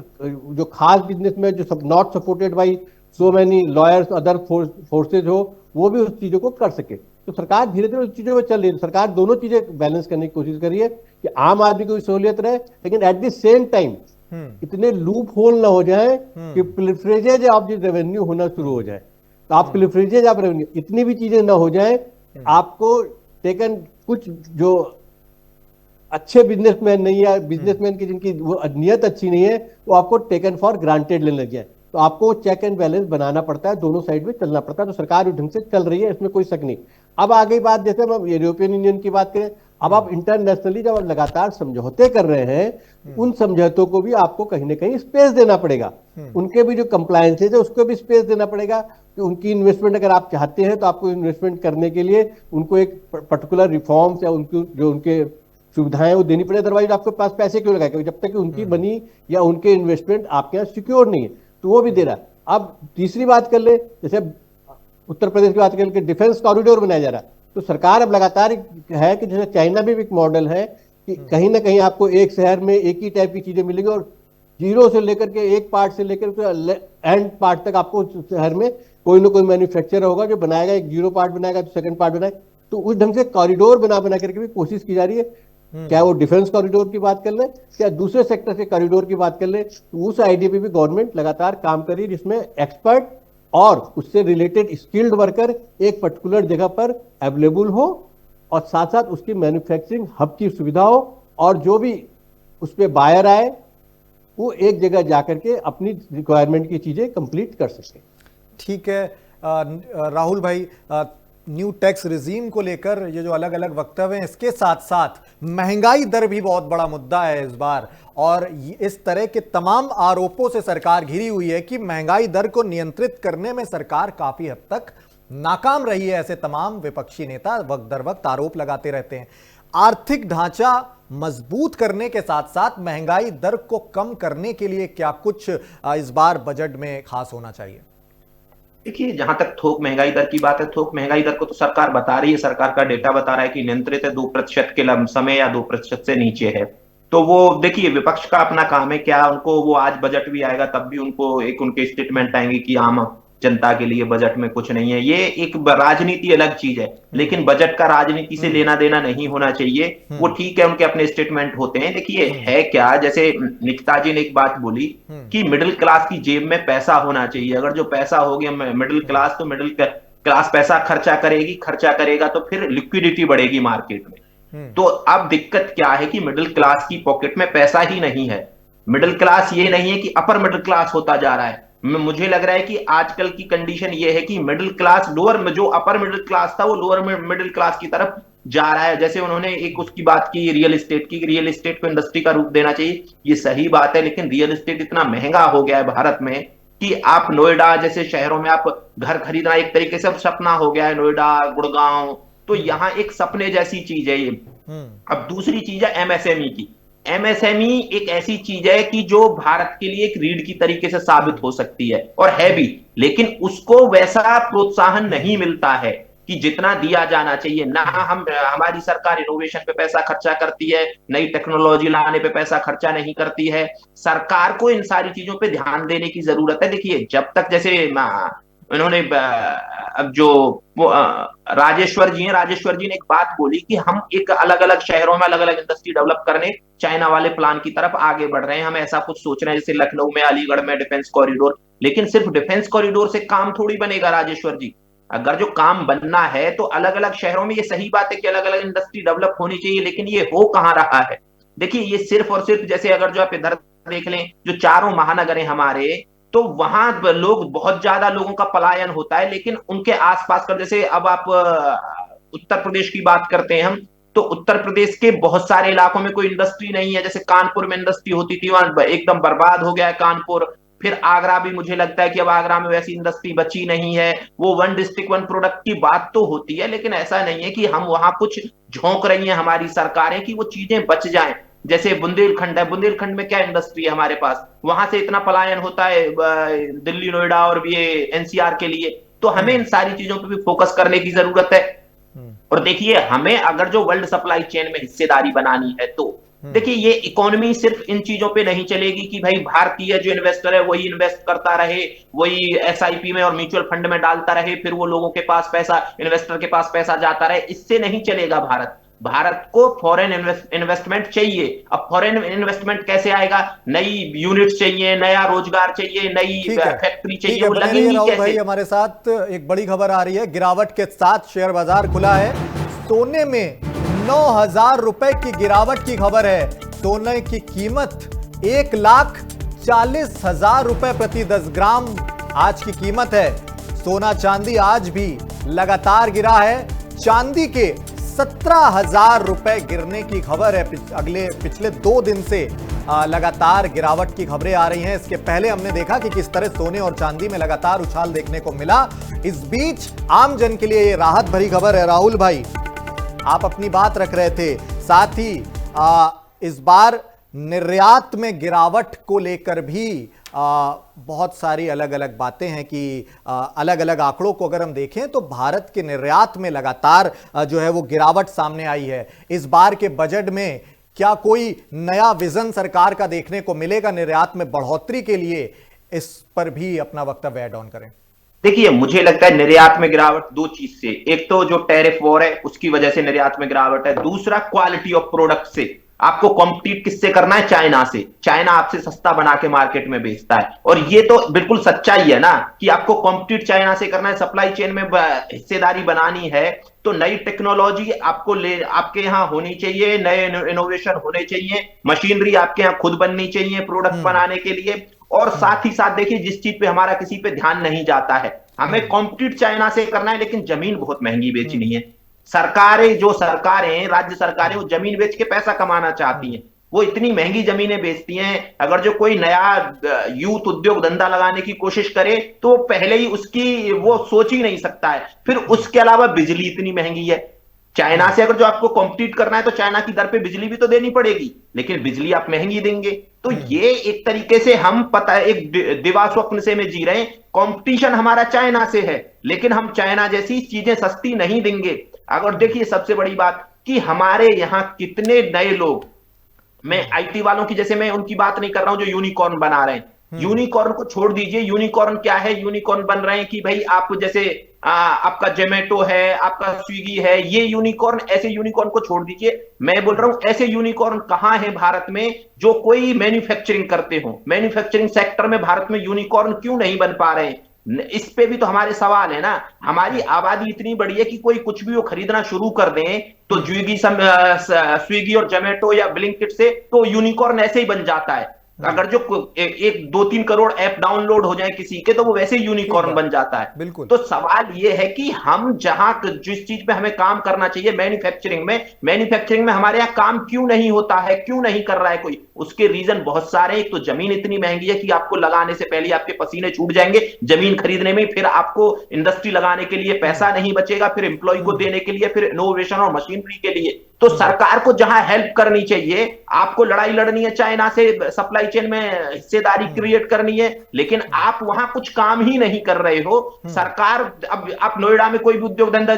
जो खास बिजनेसमैन जो सब not supported by so many lawyers other forces हो, वो भी उस चीजों को कर सके। तो सरकार धीरे धीरे उस चीजों में चल रही है। सरकार दोनों चीजें बैलेंस करने की कोशिश कर रही है कि आम आदमी को भी सहूलियत रहे, लेकिन एट द सेम टाइम इतने लूप होल ना हो जाए कि प्रिफरेजेज ऑफ द रेवेन्यू होना शुरू हो जाए। तो आप प्रिफरेजेज ऑफ रेवेन्यू, इतनी भी चीजें ना हो जाए, आपको टेकन, कुछ जो अच्छे बिजनेसमैन नहीं है, बिजनेसमैन की जिनकी वो नीयत अच्छी नहीं है, वो आपको टेकन फॉर ग्रांटेड लेने लग जाए। तो आपको चेक एंड बैलेंस बनाना पड़ता है, दोनों साइड में चलना पड़ता है। तो सरकार उस ढंग से चल रही है, इसमें कोई शक नहीं। अब आ गई बात, जैसे हम यूरोपियन यूनियन की बात करें, अब आप इंटरनेशनली जब लगातार समझौते कर रहे हैं, उन समझौतों को भी आपको कहीं ना कहीं स्पेस देना पड़ेगा, उनके भी जो कंप्लायंसेज है उसको भी स्पेस देना पड़ेगा कि उनकी इन्वेस्टमेंट अगर आप चाहते हैं तो आपको इन्वेस्टमेंट करने के लिए उनको एक पर्टिकुलर रिफॉर्म्स या उनकी जो उनके सुविधाएं वो देनी पड़े, अदरवाइज आपके पास पैसे क्यों लगाएंगे जब तक कि उनकी बनी या उनके इन्वेस्टमेंट आपके यहाँ सिक्योर नहीं है, तो वो भी दे रहा है। अब तीसरी बात कर ले, जैसे उत्तर प्रदेश की बात कर ले, डिफेंस कॉरिडोर बनाया जा रहा है, तो सरकार अब लगातार है कि जैसे चाइना में भी एक मॉडल है कि कहीं ना कहीं आपको एक शहर में एक ही टाइप की चीजें मिलेंगी, और जीरो से लेकर के एक पार्ट से लेकर के एंड पार्ट तक आपको शहर में कोई ना कोई मैन्युफैक्चरर होगा जो बनाएगा, एक जीरो पार्ट बनाएगा तो सेकंड पार्ट बनाएगा। तो उस ढंग से कॉरिडोर बना करके भी कोशिश की जा रही है, क्या वो डिफेंस कॉरिडोर की बात कर ले, क्या दूसरे सेक्टर के कॉरिडोर की बात कर ले, तो उस आइडिया पे भी गवर्नमेंट लगातार काम कर रही है, जिसमें एक्सपर्ट और उससे रिलेटेड स्किल्ड वर्कर एक पर्टिकुलर जगह पर अवेलेबल हो, और साथ साथ उसकी मैन्युफैक्चरिंग हब की सुविधा हो, और जो भी उस पर बायर आए वो एक जगह जाकर के अपनी रिक्वायरमेंट की चीजें कंप्लीट कर सके। ठीक है राहुल भाई, न्यू टैक्स रिजीम को लेकर ये जो अलग अलग वक्तव्य हैं, इसके साथ साथ महंगाई दर भी बहुत बड़ा मुद्दा है इस बार, और इस तरह के तमाम आरोपों से सरकार घिरी हुई है कि महंगाई दर को नियंत्रित करने में सरकार काफी हद तक नाकाम रही है। ऐसे तमाम विपक्षी नेता वक्त दर वक्त आरोप लगाते रहते हैं। आर्थिक ढांचा मजबूत करने के साथ साथ महंगाई दर को कम करने के लिए क्या कुछ इस बार बजट में खास होना चाहिए? देखिए, जहां तक थोक महंगाई दर की बात है, थोक महंगाई दर को तो सरकार बता रही है, सरकार का डेटा बता रहा है कि नियंत्रित है, 2% के लमसम है या 2% से नीचे है। तो वो देखिए, विपक्ष का अपना काम है, क्या उनको वो आज बजट भी आएगा तब भी उनको एक उनके स्टेटमेंट आएंगे कि आम जनता के लिए बजट में कुछ नहीं है। ये एक राजनीति अलग चीज है, लेकिन बजट का राजनीति से लेना देना नहीं होना चाहिए। वो ठीक है, उनके अपने स्टेटमेंट होते हैं। देखिए है क्या, जैसे निकिता जी ने एक बात बोली कि मिडिल क्लास की जेब में पैसा होना चाहिए। अगर जो पैसा हो गया मिडिल क्लास, तो मिडिल क्लास पैसा खर्चा करेगा तो फिर लिक्विडिटी बढ़ेगी मार्केट में। तो अब दिक्कत क्या है कि मिडिल क्लास की पॉकेट में पैसा ही नहीं है। मिडिल क्लास ये नहीं है कि अपर मिडिल क्लास होता जा रहा है। मुझे लग रहा है कि आजकल की कंडीशन ये है कि मिडिल क्लास, लोअर में जो अपर मिडिल क्लास था वो लोअर मिडिल क्लास की तरफ जा रहा है। जैसे उन्होंने एक उसकी बात की रियल एस्टेट की, रियल एस्टेट को इंडस्ट्री का रूप देना चाहिए, ये सही बात है, लेकिन रियल एस्टेट इतना महंगा हो गया है भारत में कि आप नोएडा जैसे शहरों में आप घर खरीदना एक तरीके से सपना हो गया है। नोएडा, गुड़गांव, तो यहाँ एक सपने जैसी चीज है ये। अब दूसरी चीज है एमएसएमई की। एमएसएमई एक ऐसी चीज है कि जो भारत के लिए एक रीढ़ की तरीके से साबित हो सकती है और है भी, लेकिन उसको वैसा प्रोत्साहन नहीं मिलता है कि जितना दिया जाना चाहिए। ना हमारी सरकार इनोवेशन पे पैसा खर्चा करती है, नई टेक्नोलॉजी लाने पे पैसा खर्चा नहीं करती है। सरकार को इन सारी चीजों पे ध्यान देने की जरूरत है। देखिए, जब तक जैसे इन्होंने अब जो राजेश्वर जी ने एक बात बोली कि हम एक अलग अलग शहरों में अलग अलग इंडस्ट्री डेवलप करने चाइना वाले प्लान की तरफ आगे बढ़ रहे हैं, हम ऐसा कुछ सोच रहे हैं जैसे लखनऊ में, अलीगढ़ में डिफेंस कॉरिडोर। लेकिन सिर्फ डिफेंस कॉरिडोर से काम थोड़ी बनेगा राजेश्वर जी। अगर जो काम बनना है तो अलग अलग शहरों में, ये सही बात है कि अलग अलग इंडस्ट्री डेवलप होनी चाहिए, लेकिन ये हो कहां रहा है? देखिए, ये सिर्फ और सिर्फ जैसे अगर जो आप इधर देख लें, जो चारों महानगर हैं हमारे, तो वहां लोग बहुत ज्यादा लोगों का पलायन होता है, लेकिन उनके आसपास का, जैसे अब आप उत्तर प्रदेश की बात करते हैं हम, तो उत्तर प्रदेश के बहुत सारे इलाकों में कोई इंडस्ट्री नहीं है। जैसे कानपुर में इंडस्ट्री होती थी, वहां एकदम बर्बाद हो गया है कानपुर। फिर आगरा भी मुझे लगता है कि अब आगरा में वैसी इंडस्ट्री बची नहीं है। वो वन डिस्ट्रिक्ट वन प्रोडक्ट की बात तो होती है, लेकिन ऐसा नहीं है कि हम वहां कुछ झोंक रही हैं हमारी सरकारें कि वो चीजें बच जाएं। जैसे बुंदेलखंड है, बुंदेलखंड में क्या इंडस्ट्री है हमारे पास? वहां से इतना पलायन होता है दिल्ली, नोएडा और ये एनसीआर के लिए। तो हमें इन सारी चीजों पर भी फोकस करने की जरूरत है। और देखिए, हमें अगर जो वर्ल्ड सप्लाई चेन में हिस्सेदारी बनानी है तो देखिए, ये इकोनॉमी सिर्फ इन चीजों पे नहीं चलेगी कि भाई भारतीय जो इन्वेस्टर है वही इन्वेस्ट करता रहे, वही एसआईपी में और म्यूचुअल फंड में डालता रहे, फिर वो लोगों के पास पैसा, इन्वेस्टर के पास पैसा जाता रहे। इससे नहीं चलेगा भारत को फॉरेन इन्वेस्टमेंट चाहिए। अब फॉरेन इन्वेस्टमेंट कैसे आएगा? नई यूनिट चाहिए, नया रोजगार चाहिए, नई फैक्ट्री चाहिए। वो लगेगी राहुल कैसे? भाई, हमारे साथ एक बड़ी खबर आ रही है। गिरावट के साथ शेयर बाजार खुला है। सोने में 9,000 रुपए की गिरावट की खबर है। सोने की कीमत 1,40,000 रुपए प्रति 10 ग्राम आज की कीमत है। सोना चांदी आज भी लगातार गिरा है। चांदी के 17,000 रुपए गिरने की खबर है। पिछले 2 दिन से लगातार गिरावट की खबरें आ रही हैं। इसके पहले हमने देखा कि किस तरह सोने और चांदी में लगातार उछाल देखने को मिला। इस बीच आम जन के लिए ये राहत भरी खबर है। राहुल भाई, आप अपनी बात रख रहे थे, साथ ही इस बार निर्यात में गिरावट को लेकर भी बहुत सारी अलग अलग बातें हैं कि अलग अलग आंकड़ों को अगर हम देखें तो भारत के निर्यात में लगातार जो है वो गिरावट सामने आई है। इस बार के बजट में क्या कोई नया विजन सरकार का देखने को मिलेगा निर्यात में बढ़ोतरी के लिए? इस पर भी अपना वक्तव्य ऐड ऑन करें। देखिए, मुझे लगता है निर्यात में गिरावट 2 चीज से, एक तो जो टैरिफ वॉर है उसकी वजह से निर्यात में गिरावट है, दूसरा क्वालिटी ऑफ प्रोडक्ट से। आपको कॉम्पिटिट किससे करना है? चाइना से। चाइना आपसे सस्ता बना के मार्केट में बेचता है, और ये तो बिल्कुल सच्चाई है ना कि आपको कॉम्पिटिट चाइना से करना है, सप्लाई चेन में हिस्सेदारी बनानी है, तो नई टेक्नोलॉजी आपके यहाँ होनी चाहिए, नए इनोवेशन होने चाहिए, मशीनरी आपके यहाँ खुद बननी चाहिए प्रोडक्ट बनाने के लिए। और साथ ही साथ देखिए, जिस चीज पे हमारा किसी पे ध्यान नहीं जाता है, हमें कॉम्पिटिट चाइना से करना है, लेकिन जमीन बहुत महंगी बेचनी है। सरकारें, राज्य सरकारें, वो जमीन बेच के पैसा कमाना चाहती हैं। वो इतनी महंगी जमीनें बेचती हैं, अगर जो कोई नया यूथ उद्योग धंधा लगाने की कोशिश करे तो पहले ही उसकी वो सोच ही नहीं सकता है। फिर उसके अलावा बिजली इतनी महंगी है। चाइना से अगर जो आपको कॉम्पिटिट करना है तो चाइना की दर पे बिजली भी तो देनी पड़ेगी, लेकिन बिजली आप महंगी देंगे। तो ये एक तरीके से हम पता है एक दिवा स्वप्न से में जी रहे हैं। कंपटीशन हमारा चाइना से है, लेकिन हम चाइना जैसी चीजें सस्ती नहीं देंगे। अगर देखिए, सबसे बड़ी बात कि हमारे यहाँ कितने नए लोग, मैं आईटी वालों की, जैसे मैं उनकी बात नहीं कर रहा हूं जो यूनिकॉर्न बना रहे हैं। यूनिकॉर्न को छोड़ दीजिए, यूनिकॉर्न क्या है? यूनिकॉर्न बन रहे हैं कि भाई आप जैसे आपका जोमेटो है, आपका स्विगी है, ये यूनिकॉर्न, ऐसे यूनिकॉर्न को छोड़ दीजिए। मैं बोल रहा हूं ऐसे यूनिकॉर्न कहां है भारत में जो कोई मैन्युफैक्चरिंग करते हो? मैन्युफैक्चरिंग सेक्टर में भारत में यूनिकॉर्न क्यों नहीं बन पा रहे हैं? इस पे भी तो हमारे सवाल है ना। हमारी आबादी इतनी बड़ी है कि कोई कुछ भी वो खरीदना शुरू कर दें तो स्विगी और जोमेटो या ब्लिंकिट से तो यूनिकॉर्न ऐसे ही बन जाता है। अगर जो 1-2-3 करोड़ ऐप डाउनलोड हो जाए किसी के तो वो वैसे यूनिकॉर्न बन जाता है। बिल्कुल। तो सवाल ये है कि हम जहां जिस चीज पे हमें काम करना चाहिए, मैन्युफैक्चरिंग में हमारे यहाँ काम क्यों नहीं होता है, क्यों नहीं कर रहा है कोई? उसके रीजन बहुत सारे हैं। एक तो जमीन इतनी महंगी है कि आपको लगाने से पहले आपके पसीने छूट जाएंगे जमीन खरीदने में, फिर आपको इंडस्ट्री लगाने के लिए पैसा नहीं बचेगा, फिर एम्प्लॉय को देने के लिए, फिर इनोवेशन और मशीनरी के लिए। तो सरकार को जहां हेल्प करनी चाहिए, आपको लड़ाई लड़नी है चाइना से, सप्लाई चेन में हिस्सेदारी क्रिएट करनी है, लेकिन आप वहां कुछ काम ही नहीं कर रहे हो। सरकार, अब आप नोएडा में कोई भी उद्योग धंधा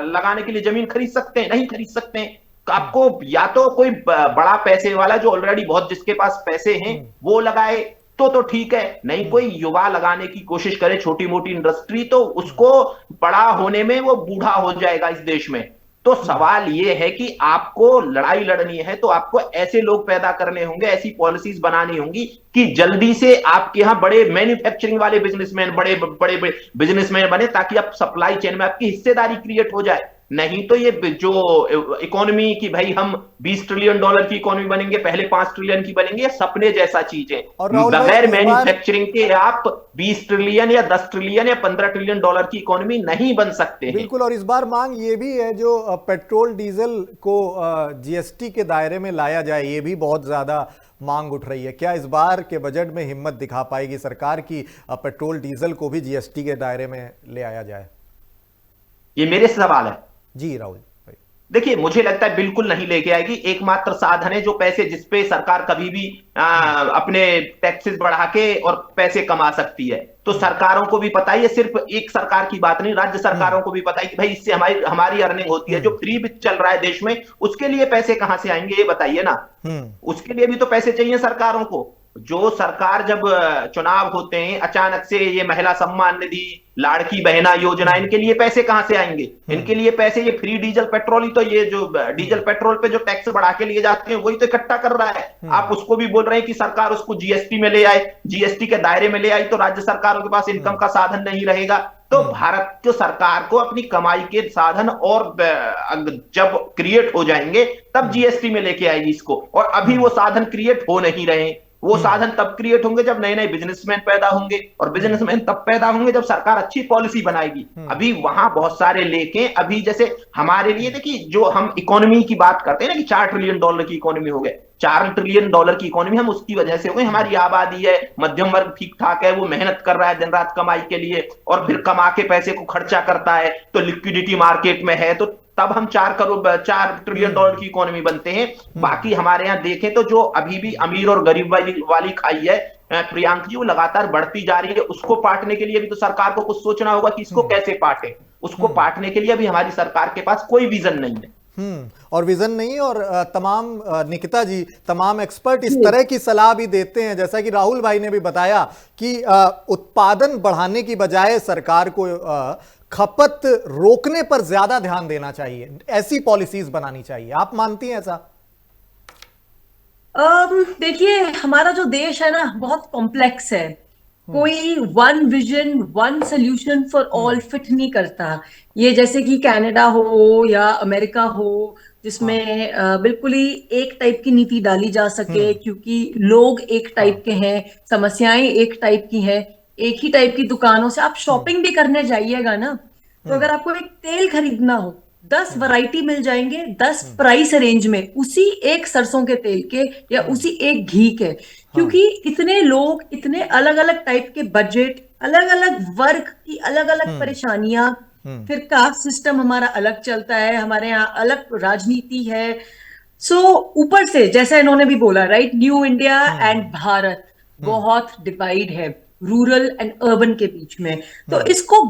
लगाने के लिए जमीन खरीद सकते हैं? नहीं खरीद सकते हैं। तो आपको या तो कोई बड़ा पैसे वाला जो ऑलरेडी बहुत जिसके पास पैसे हैं वो लगाए तो ठीक है, नहीं कोई युवा लगाने की कोशिश करे छोटी मोटी इंडस्ट्री, तो उसको बड़ा होने में वो बूढ़ा हो जाएगा इस देश में। तो सवाल ये है कि आपको लड़ाई लड़नी है तो आपको ऐसे लोग पैदा करने होंगे, ऐसी पॉलिसीज बनानी होंगी कि जल्दी से आपके यहां बड़े मैन्युफैक्चरिंग वाले बिजनेसमैन, बड़े बड़े बिजनेसमैन बने, ताकि आप सप्लाई चेन में आपकी हिस्सेदारी क्रिएट हो जाए। नहीं तो ये जो इकोनॉमी की भाई हम 20 ट्रिलियन डॉलर की इकोनॉमी बनेंगे, पहले 5 ट्रिलियन की बनेंगे, ये सपने जैसा चीज है। बगैर मैन्युफैक्चरिंग के आप 20 ट्रिलियन या 10 ट्रिलियन या 15 ट्रिलियन डॉलर की इकोनॉमी नहीं बन सकते हैं। बिल्कुल। और इस बार मांग ये भी है जो पेट्रोल डीजल को जीएसटी के दायरे में लाया जाए, ये भी बहुत ज्यादा मांग उठ रही है। क्या इस बार के बजट में हिम्मत दिखा पाएगी सरकार की पेट्रोल डीजल को भी जीएसटी के दायरे में ले आया जाए? ये मेरे सवाल है जी राहुल भाई। देखिए, मुझे लगता है बिल्कुल नहीं लेके आएगी। एकमात्र साधन है जो पैसे, जिसपे सरकार कभी भी अपने टैक्सेस बढ़ा के और पैसे कमा सकती है। तो सरकारों को भी पता है, ये सिर्फ एक सरकार की बात नहीं, राज्य सरकारों को भी पता है कि भाई इससे हमारी अर्निंग होती है। जो फ्री बिल चल रहा है देश में, उसके लिए पैसे कहां से आएंगे ये बताइए ना। उसके लिए भी तो पैसे चाहिए सरकारों को। जो सरकार, जब चुनाव होते हैं अचानक से ये महिला सम्मान निधि, लाड़की बहना योजना, इनके लिए पैसे कहां से आएंगे? इनके लिए पैसे ये फ्री डीजल पेट्रोल ही तो, ये जो डीजल पेट्रोल पे जो टैक्स बढ़ा के लिए जाते हैं वही तो इकट्ठा कर रहा है। आप उसको भी बोल रहे हैं कि सरकार उसको जीएसटी में ले आए, जीएसटी के दायरे में ले आई, तो राज्य सरकारों के पास इनकम का साधन नहीं रहेगा। तो भारत की सरकार को अपनी कमाई के साधन और जब क्रिएट हो जाएंगे तब जीएसटी में लेके आएगी इसको, और अभी वो साधन क्रिएट हो नहीं रहे। वो साधन तब क्रिएट होंगे जब नए नए बिजनेसमैन पैदा होंगे, और बिजनेसमैन तब पैदा होंगे जब सरकार अच्छी पॉलिसी बनाएगी। अभी वहां बहुत सारे लेके, अभी जैसे हमारे लिए देखिए, जो हम इकोनॉमी की बात करते हैं ना कि 4 ट्रिलियन डॉलर की इकोनॉमी हो गए, 4 ट्रिलियन डॉलर की इकोनॉमी हम उसकी वजह से हो गई, हमारी आबादी है, मध्यम वर्ग ठीक ठाक है, वो मेहनत कर रहा है दिन रात कमाई के लिए, और फिर कमा के पैसे को खर्चा करता है, तो लिक्विडिटी मार्केट में है, तो तब हम 4 ट्रिलियन डॉलर की इकोनॉमी बनते हैं। बाकी हमारे यहाँ देखें तो जो अभी भी अमीर और गरीब वाली खाई है प्रियांक जी, वो लगातार बढ़ती जा रही है। उसको पाटने के लिए भी तो सरकार को कुछ सोचना होगा कि इसको कैसे पाटे। उसको पाटने के लिए भी हमारी सरकार के पास कोई विजन नहीं है। और विजन नहीं, और तमाम निकिता जी, तमाम एक्सपर्ट इस तरह की सलाह भी देते हैं, जैसा कि राहुल भाई ने भी बताया कि उत्पादन बढ़ाने की बजाय सरकार को खपत रोकने पर ज्यादा ध्यान देना चाहिए, ऐसी पॉलिसीज बनानी चाहिए। आप मानती हैं ऐसा? देखिए, हमारा जो देश है ना बहुत कॉम्प्लेक्स है। कोई one vision one solution for all fit नहीं करता। ये जैसे कि कनाडा हो या अमेरिका हो, जिसमें बिल्कुल ही एक टाइप की नीति डाली जा सके, क्योंकि लोग एक टाइप के हैं, समस्याएं एक टाइप की हैं। एक ही टाइप की दुकानों से आप शॉपिंग भी करने जाइएगा ना, तो अगर आपको एक तेल खरीदना हो, 10 वैरायटी मिल जाएंगे 10 प्राइस रेंज में, उसी एक सरसों के तेल के या उसी एक घी के। क्योंकि इतने लोग, इतने अलग अलग टाइप के बजट, अलग अलग वर्ग की अलग अलग परेशानियां, फिर कास्ट सिस्टम हमारा अलग चलता है, हमारे यहाँ अलग राजनीति है। सो ऊपर से जैसा इन्होंने भी बोला, right, new India and Bharat बहुत डिवाइड है रूरल एंड अर्बन के बीच में। तो इसको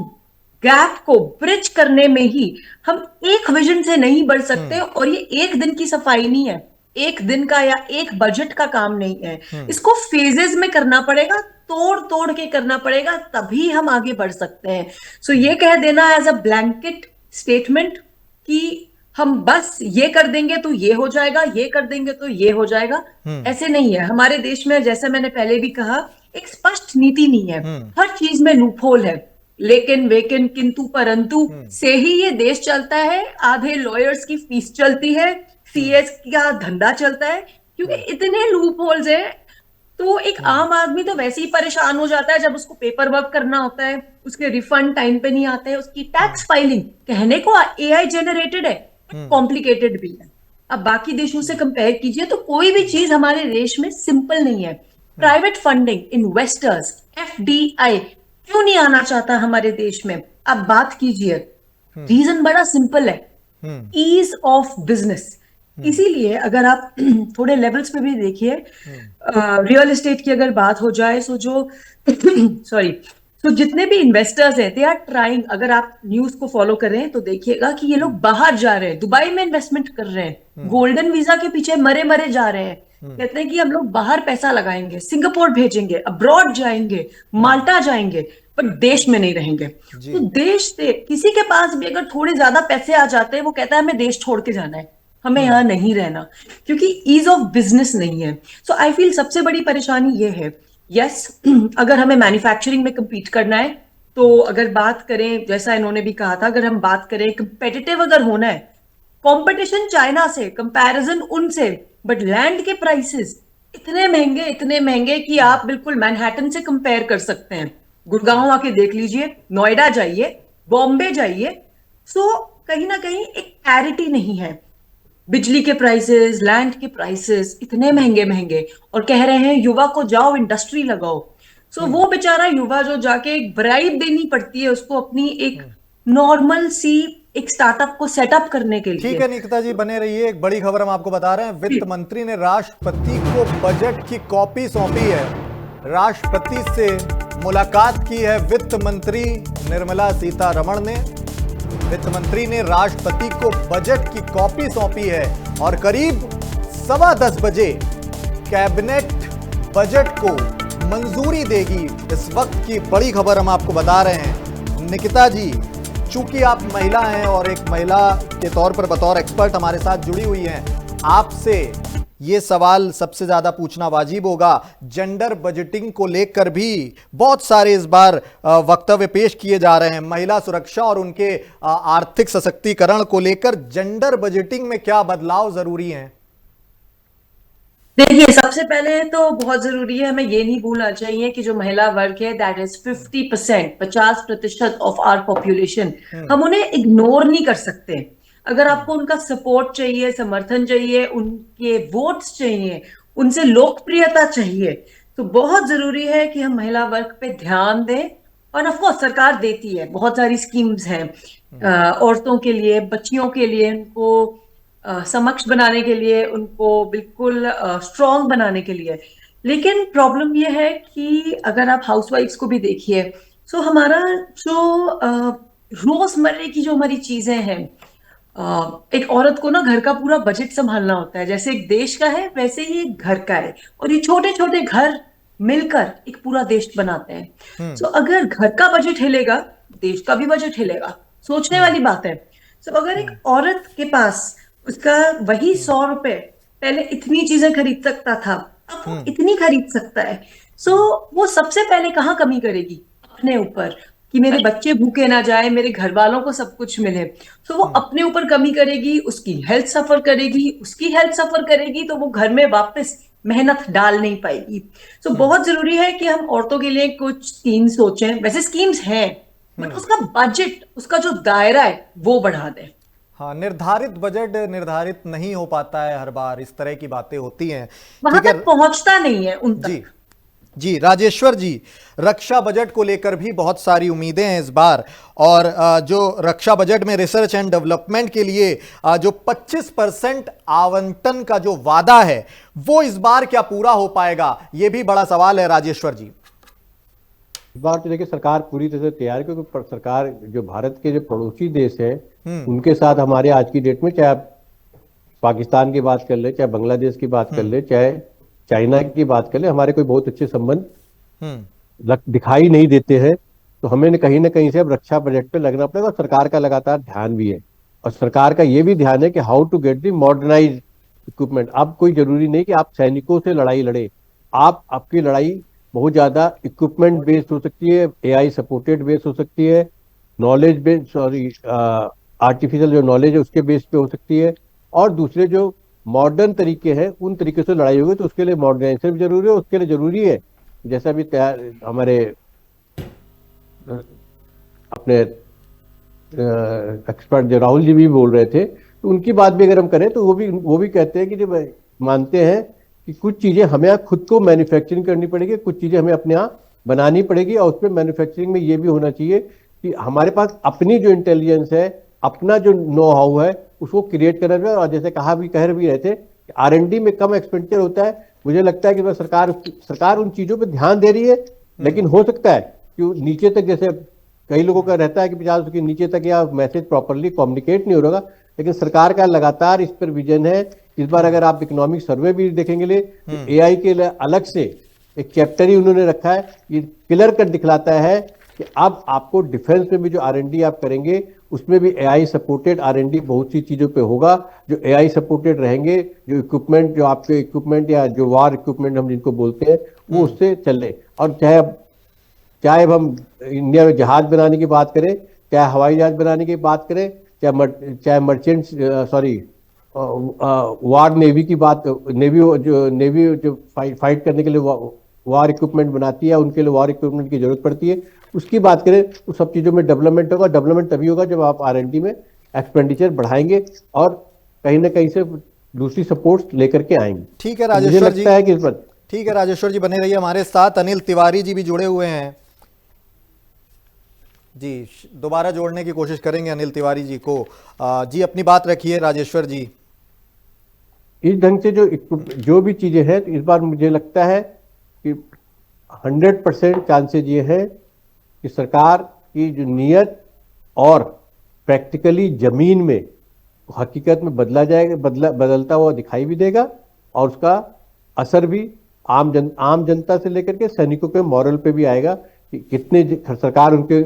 गैप को ब्रिज करने में ही हम एक विजन से नहीं बढ़ सकते, और ये एक दिन की सफाई नहीं है, एक दिन का या एक बजट का काम नहीं है। इसको फेजेस में करना पड़ेगा, तोड़ तोड़ के करना पड़ेगा, तभी हम आगे बढ़ सकते हैं। सो ये कह देना एज अ ब्लैंकेट स्टेटमेंट कि हम बस ये कर देंगे तो ये हो जाएगा, ये कर देंगे तो ये हो जाएगा, ऐसे नहीं है। हमारे देश में, जैसे मैंने पहले भी कहा, एक स्पष्ट नीति नहीं है, हर चीज में लूपहोल है। लेकिन वेकिन किंतु परंतु से ही ये देश चलता है। आधे लॉयर्स की फीस चलती है, सीएस का धंधा चलता है, क्योंकि इतने लूप होल्स हैं। तो एक आम आदमी तो वैसे ही परेशान हो जाता है जब उसको पेपर वर्क करना होता है, उसके रिफंड टाइम पे नहीं आते हैं, उसकी टैक्स फाइलिंग कहने को एआई जेनरेटेड है, कॉम्प्लिकेटेड भी है। अब बाकी देशों से कंपेयर कीजिए तो कोई भी चीज हमारे देश में सिंपल नहीं है। प्राइवेट फंडिंग, इन्वेस्टर्स, एफडीआई क्यों नहीं आना चाहता हमारे देश में? अब बात कीजिए, रीजन बड़ा सिंपल है, ईज ऑफ बिजनेस। इसीलिए अगर आप थोड़े लेवल्स पे भी देखिए, रियल एस्टेट की अगर बात हो जाए, सो जो सॉरी, तो जितने भी इन्वेस्टर्स हैं दे आर ट्राइंग, अगर आप न्यूज को फॉलो करें तो देखिएगा कि ये लोग बाहर जा रहे हैं, दुबई में इन्वेस्टमेंट कर रहे हैं, गोल्डन वीजा के पीछे मरे मरे जा रहे हैं, कहते हैं कि हम लोग बाहर पैसा लगाएंगे, सिंगापुर भेजेंगे, अब्रॉड जाएंगे, माल्टा जाएंगे, पर देश में नहीं रहेंगे। तो देश से किसी के पास भी अगर थोड़े ज्यादा पैसे आ जाते हैं, वो कहता है हमें देश छोड़ के जाना है, हमें यहाँ नहीं रहना, क्योंकि ईज ऑफ बिजनेस नहीं है। सो आई फील सबसे बड़ी परेशानी ये है। यस, अगर हमें मैन्युफैक्चरिंग में compete करना है, तो अगर बात करें, जैसा इन्होंने भी कहा था, अगर हम बात करें कंपेटिटिव अगर होना है, कंपटीशन चाइना से, कंपैरिजन उनसे, बट लैंड के प्राइसेस इतने महंगे कि आप बिल्कुल मैनहट्टन से कंपेयर कर सकते हैं। गुड़गांव आके देख लीजिए, नोएडा जाइए, बॉम्बे जाइए, सो कहीं ना कहीं एक पैरिटी नहीं है। बिजली के प्राइसेस, लैंड के प्राइसेस इतने महंगे, और कह रहे हैं युवा को जाओ इंडस्ट्री लगाओ। सो वो बेचारा युवा जो जाके एक ब्राइब देनी पड़ती है उसको अपनी एक नॉर्मल सी एक स्टार्टअप को सेटअप करने के लिए। ठीक है निकिता जी, बने रहिए। एक बड़ी खबर हम आपको बता रहे हैं, वित्त मंत्री ने राष्ट्रपति को बजट की कॉपी सौंपी है। राष्ट्रपति से मुलाकात की है वित्त मंत्री निर्मला सीतारमण ने। वित्त मंत्री ने राष्ट्रपति को बजट की कॉपी सौंपी है और करीब 10:15 बजे कैबिनेट बजट को मंजूरी देगी। इस वक्त की बड़ी खबर हम आपको बता रहे हैं। निकिता जी, चूंकि आप महिला हैं और एक महिला के तौर पर बतौर एक्सपर्ट हमारे साथ जुड़ी हुई हैं, आपसे ये सवाल सबसे ज्यादा पूछना वाजिब होगा। जेंडर बजटिंग को लेकर भी बहुत सारे इस बार वक्तव्य पेश किए जा रहे हैं। महिला सुरक्षा और उनके आर्थिक सशक्तिकरण को लेकर जेंडर बजटिंग में क्या बदलाव जरूरी हैं? देखिए, सबसे पहले तो बहुत जरूरी है, हमें ये नहीं भूलना चाहिए कि जो महिला वर्ग है that is 50%, 50% of our population. हम उन्हें इग्नोर नहीं कर सकते। अगर आपको उनका सपोर्ट चाहिए, समर्थन चाहिए, उनके वोट्स चाहिए, उनसे लोकप्रियता चाहिए, तो बहुत जरूरी है कि हम महिला वर्ग पे ध्यान दें। और ऑफ कोर्स सरकार देती है, बहुत सारी स्कीम्स हैं औरतों के लिए, बच्चियों के लिए, उनको समक्ष बनाने के लिए, उनको बिल्कुल स्ट्रॉन्ग बनाने के लिए। लेकिन प्रॉब्लम यह है कि अगर आप हाउसवाइफ्स को भी देखिए, सो हमारा जो रोजमर्रे की जो हमारी चीजें हैं, एक औरत को ना घर का पूरा बजट संभालना होता है। जैसे एक देश का है वैसे ही एक घर का है, और ये छोटे छोटे घर मिलकर एक पूरा देश बनाते हैं। सो अगर घर का बजट हिलेगा, देश का भी बजट हिलेगा। सोचने वाली बात है। सो अगर एक औरत के पास उसका वही 100 रुपए पहले इतनी चीजें खरीद सकता था, अब वो इतनी खरीद सकता है, सो वो सबसे पहले कहाँ कमी करेगी? अपने ऊपर, कि मेरे बच्चे भूखे ना जाए, मेरे घर वालों को सब कुछ मिले। तो वो अपने ऊपर कमी करेगी, उसकी हेल्थ सफर करेगी, उसकी हेल्थ सफर करेगी, तो वो घर में वापस मेहनत डाल नहीं पाएगी। तो बहुत जरूरी है कि हम औरतों के लिए कुछ स्कीम सोचें। वैसे स्कीम्स हैं, बट उसका बजट, उसका जो दायरा है वो बढ़ा दें। हाँ, निर्धारित बजट निर्धारित नहीं हो पाता है, हर बार इस तरह की बातें होती हैं, वहां तक पहुंचता नहीं है उन तक। जी राजेश्वर जी, रक्षा बजट को लेकर भी बहुत सारी उम्मीदें हैं इस बार, और जो रक्षा बजट में रिसर्च एंड डेवलपमेंट के लिए जो 25% आवंटन का जो वादा है, वो इस बार क्या पूरा हो पाएगा, ये भी बड़ा सवाल है राजेश्वर जी। इस बार तो देखिए सरकार पूरी तरह से तैयार है, क्योंकि सरकार जो भारत के जो पड़ोसी देश है उनके साथ हमारे आज की डेट में, चाहे आप पाकिस्तान की बात कर ले, चाहे बांग्लादेश की बात कर ले, चाहे चाइना की बात कर ले, हमारे कोई बहुत अच्छे संबंध दिखाई नहीं देते हैं। तो हमें कहीं ना कहीं से अब रक्षा बजट पे लगना पड़ेगा। सरकार का लगातार ध्यान भी है, और सरकार का ये भी ध्यान है कि how to get the modernise equipment. अब कोई जरूरी नहीं कि आप सैनिकों से लड़ाई लड़े, आपकी लड़ाई बहुत ज्यादा इक्विपमेंट बेस्ड हो सकती है, AI सपोर्टेड बेस्ड हो सकती है, नॉलेज बेस्ड, आर्टिफिशियल जो नॉलेज है उसके बेस पे हो सकती है, और दूसरे जो मॉडर्न तरीके हैं उन तरीके से लड़ाई होगी। तो उसके लिए मॉडर्नाइजेशन भी जरूरी है। उसके लिए जरूरी है, जैसा भी हमारे अपने एक्सपर्ट जो राहुल जी भी बोल रहे थे, तो उनकी बात भी अगर हम करें तो वो भी कहते हैं कि जब मानते हैं कि कुछ चीजें हमें खुद को मैन्युफैक्चरिंग करनी पड़ेगी, कुछ चीजें हमें अपने यहाँ बनानी पड़ेगी, और उसमें मैन्युफैक्चरिंग में ये भी होना चाहिए कि हमारे पास अपनी जो इंटेलिजेंस है, अपना जो नो हाउ है उसको क्रिएट करना चाहिए। और जैसे कह भी रहे थे, R&D में कम एक्सपेंडिचर होता है। मुझे लगता है कि सरकार उन चीजों पर ध्यान दे रही है, लेकिन हो सकता है कि नीचे तक, जैसे कई लोगों का रहता है कि 50 के नीचे तक या मैसेज प्रॉपरली कम्युनिकेट नहीं हो रहा, लेकिन सरकार का लगातार इस पर विजन है। इस बार अगर आप इकोनॉमिक सर्वे भी देखेंगे तो AI के लिए अलग से एक चैप्टर ही उन्होंने रखा है। ये क्लियर कट दिखलाता है कि अब आपको डिफेंस में भी जो R&D आप करेंगे उसमें भी AI सपोर्टेड R&D बहुत सी चीजों पे होगा, जो AI सपोर्टेड रहेंगे। जो इक्विपमेंट, जो आपके इक्विपमेंट या जो वार इक्विपमेंट हम जिनको बोलते हैं, वो उससे चले। और चाहे अब हम इंडिया में जहाज बनाने की बात करें, चाहे हवाई जहाज बनाने की बात करें, चाहे मर्चेंट वार नेवी की बात, नेवी जो फाइट करने के लिए वार इक्विपमेंट बनाती है, उनके लिए वार इक्विपमेंट की जरूरत पड़ती है, उसकी बात करें तो सब चीजों में डेवलपमेंट होगा। डेवलपमेंट तभी होगा जब आप R&D में एक्सपेंडिचर बढ़ाएंगे और कहीं ना कहीं से दूसरी सपोर्ट लेकर के आएंगे। ठीक है मुझे राजेश्वर जी, लगता है कि इस पर ठीक है राजेश्वर जी, बने रहिए हमारे साथ। अनिल तिवारी जी भी जुड़े हुए हैं जी, दोबारा जोड़ने की कोशिश करेंगे अनिल तिवारी जी को। जी अपनी बात रखिए राजेश्वर जी। इस ढंग से जो भी चीजें हैं, तो इस बार मुझे लगता है कि 100% चांसेज ये है कि सरकार की जो नीयत और प्रैक्टिकली जमीन में हकीकत में बदलता हुआ दिखाई भी देगा, और उसका असर भी आम जनता से लेकर के सैनिकों के मॉरल पे भी आएगा कि कितने सरकार उनके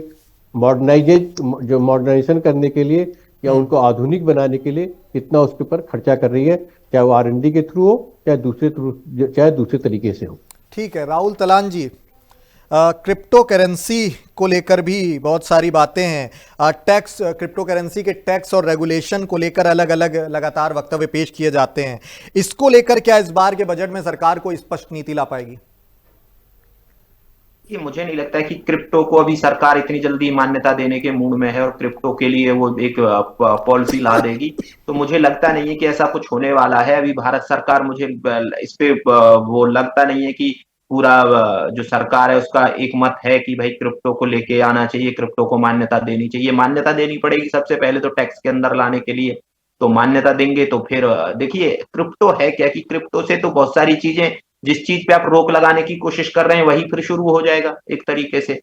मॉडर्नाइजेशन करने के लिए या उनको आधुनिक बनाने के लिए कितना उसके ऊपर खर्चा कर रही है, चाहे वो R&D के थ्रू हो, चाहे दूसरे तरीके से हो। ठीक है राहुल तलान जी, क्रिप्टो करेंसी को लेकर भी बहुत सारी बातें हैं। टैक्स, क्रिप्टो करेंसी के टैक्स और रेगुलेशन को लेकर अलग अलग लगातार वक्तव्य पेश किए जाते हैं। इसको लेकर क्या इस बार के बजट में सरकार को स्पष्ट नीति ला पाएगी? ये मुझे नहीं लगता है कि क्रिप्टो को अभी सरकार इतनी जल्दी मान्यता देने के मूड में है और क्रिप्टो के लिए वो एक पॉलिसी ला देगी। तो मुझे लगता नहीं है कि ऐसा कुछ होने वाला है। अभी भारत सरकार, मुझे इस पे वो लगता नहीं है कि पूरा जो सरकार है उसका एक मत है कि भाई क्रिप्टो को लेके आना चाहिए, क्रिप्टो को मान्यता देनी चाहिए। मान्यता देनी पड़ेगी सबसे पहले तो टैक्स के अंदर लाने के लिए, तो मान्यता देंगे तो फिर देखिए क्रिप्टो है क्या कि क्रिप्टो से तो बहुत सारी चीजें, जिस चीज पे आप रोक लगाने की कोशिश कर रहे हैं वही फिर शुरू हो जाएगा एक तरीके से।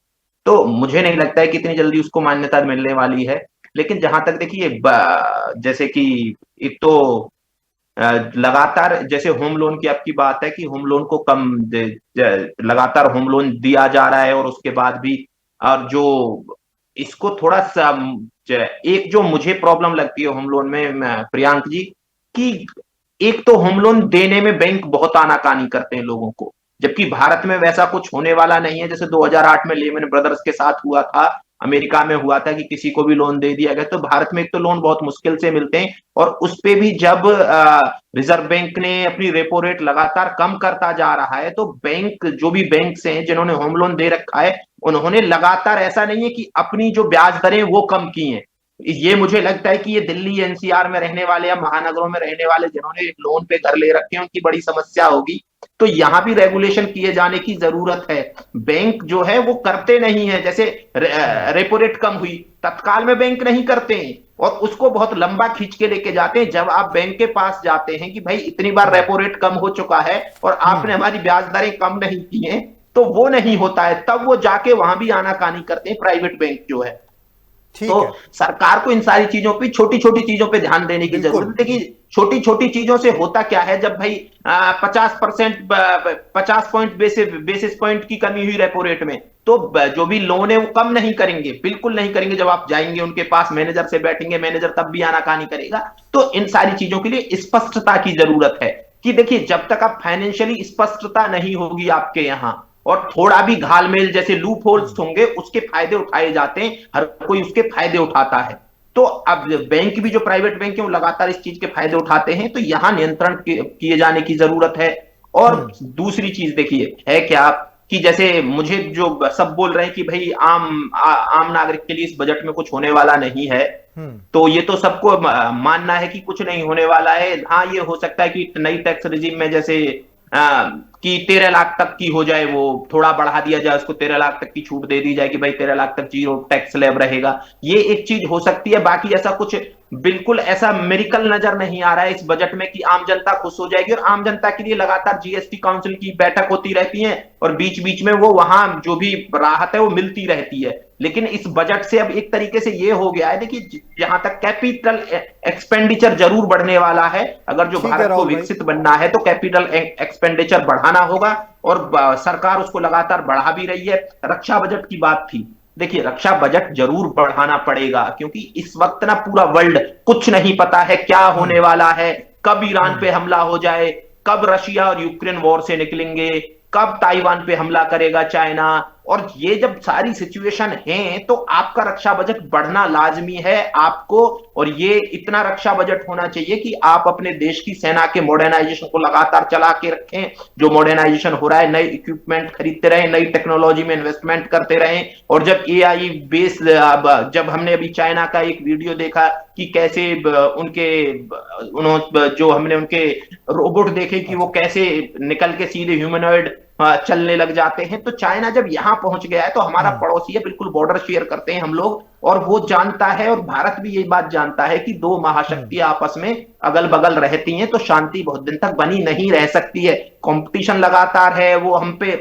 तो मुझे नहीं लगता है कि इतनी जल्दी उसको मान्यता मिलने वाली है। लेकिन जहां तक देखिए जैसे कि एक तो लगातार जैसे होम लोन की आपकी बात है कि होम लोन को लगातार होम लोन दिया जा रहा है, और उसके बाद भी और जो इसको थोड़ा सा एक जो मुझे प्रॉब्लम लगती है होम लोन में प्रियांक जी, कि एक तो होम लोन देने में बैंक बहुत आनाकानी करते हैं लोगों को, जबकि भारत में वैसा कुछ होने वाला नहीं है। जैसे 2008 में लेमन ब्रदर्स के साथ हुआ था, अमेरिका में हुआ था कि किसी को भी लोन दे दिया गया। तो भारत में एक तो लोन बहुत मुश्किल से मिलते हैं, और उस पे भी जब रिजर्व बैंक ने अपनी रेपो रेट लगातार कम करता जा रहा है, तो बैंक, जो भी बैंक हैं जिन्होंने होम लोन दे रखा है, उन्होंने लगातार, ऐसा नहीं है कि अपनी जो ब्याज दरें वो कम की हैं। ये मुझे लगता है कि ये दिल्ली NCR में रहने वाले या महानगरों में रहने वाले जिन्होंने लोन पे घर ले रखे हैं उनकी बड़ी समस्या होगी। तो यहाँ भी रेगुलेशन किए जाने की जरूरत है। बैंक जो है वो करते नहीं है, जैसे रेपो रेट कम हुई तत्काल में बैंक नहीं करते हैं, और उसको बहुत लंबा खींच के लेके जाते हैं। जब आप बैंक के पास जाते हैं कि भाई इतनी बार रेपो रेट कम हो चुका है और आपने हमारी ब्याज दरें कम नहीं की हैं, तो वो नहीं होता है, तब वो जाके वहां भी आनाकानी करते हैं प्राइवेट बैंक जो है। तो सरकार को इन सारी चीजों पे, छोटी छोटी चीजों पे ध्यान देने की जरूरत है कि छोटी छोटी चीजों से होता क्या है। जब भाई 50 पॉइंट बेसिस पॉइंट की कमी हुई रेपो रेट में, तो जो भी लोन है वो कम नहीं करेंगे, बिल्कुल नहीं करेंगे। जब आप जाएंगे उनके पास, मैनेजर से बैठेंगे, मैनेजर तब भी आनाकानी करेगा। तो इन सारी चीजों के लिए स्पष्टता की जरूरत है कि देखिए जब तक आप फाइनेंशियली स्पष्टता नहीं होगी आपके यहाँ, और थोड़ा भी घालमेल, जैसे लूप होल्स होंगे, उसके फायदे उठाए जाते हैं, हर कोई उसके फायदे उठाता है। तो अब बैंक भी, जो प्राइवेट बैंक है, वो लगातार इस चीज के फायदे उठाते हैं। तो यहां नियंत्रण किए जाने की जरूरत है। और दूसरी चीज देखिए है क्या कि जैसे मुझे जो सब बोल रहे हैं कि भाई आम नागरिक के लिए इस बजट में कुछ होने वाला नहीं है, तो ये तो सबको मानना है कि कुछ नहीं होने वाला है। हाँ, ये हो सकता है कि नई टैक्स रिजीम में जैसे कि 13 लाख तक की हो जाए, वो थोड़ा बढ़ा दिया जाए, उसको 13 लाख तक की छूट दे दी जाए कि भाई 13 लाख तक जीरो टैक्स स्लैब रहेगा। ये एक चीज हो सकती है, बाकी ऐसा कुछ बिल्कुल ऐसा मेरिकल नजर नहीं आ रहा है इस बजट में कि आम जनता खुश हो जाएगी। और आम जनता के लिए लगातार जीएसटी काउंसिल की बैठक होती रहती है और बीच बीच में वो वहां जो भी राहत है वो मिलती रहती है। लेकिन इस बजट से अब एक तरीके से ये हो गया है, देखिए जहां तक कैपिटल एक्सपेंडिचर जरूर बढ़ने वाला है, अगर जो ठीक है भारत को राहुल भाई। विकसित बनना है तो कैपिटल एक्सपेंडिचर बढ़ाना होगा, और सरकार उसको लगातार बढ़ा भी रही है। रक्षा बजट की बात थी, देखिए रक्षा बजट जरूर बढ़ाना पड़ेगा, क्योंकि इस वक्त ना पूरा वर्ल्ड कुछ नहीं पता है क्या होने वाला है, कब ईरान पे हमला हो जाए, कब रशिया और यूक्रेन वॉर से निकलेंगे, कब ताइवान पे हमला करेगा चाइना। और ये जब सारी सिचुएशन है तो आपका रक्षा बजट बढ़ना लाजमी है आपको। और ये इतना रक्षा बजट होना चाहिए कि आप अपने देश की सेना के मॉडर्नाइजेशन को लगातार चला के रखें, जो मॉडर्नाइजेशन हो रहा है, नए इक्विपमेंट खरीदते रहें, नई टेक्नोलॉजी में इन्वेस्टमेंट करते रहें। और जब एआई बेस, जब हमने अभी चाइना का एक वीडियो देखा कि कैसे उन्होंने जो हमने उनके रोबोट देखे कि वो कैसे निकल के सीधे ह्यूमनॉइड चलने लग जाते हैं, तो चाइना जब यहां पहुंच गया है तो हमारा पड़ोसी है, बिल्कुल बॉर्डर शेयर करते हैं हम लोग, और वो जानता है और भारत भी यही बात जानता है कि दो महाशक्तियां आपस में अगल बगल रहती हैं तो शांति बहुत दिन तक बनी नहीं रह सकती है। कंपटीशन लगातार है, वो हम पे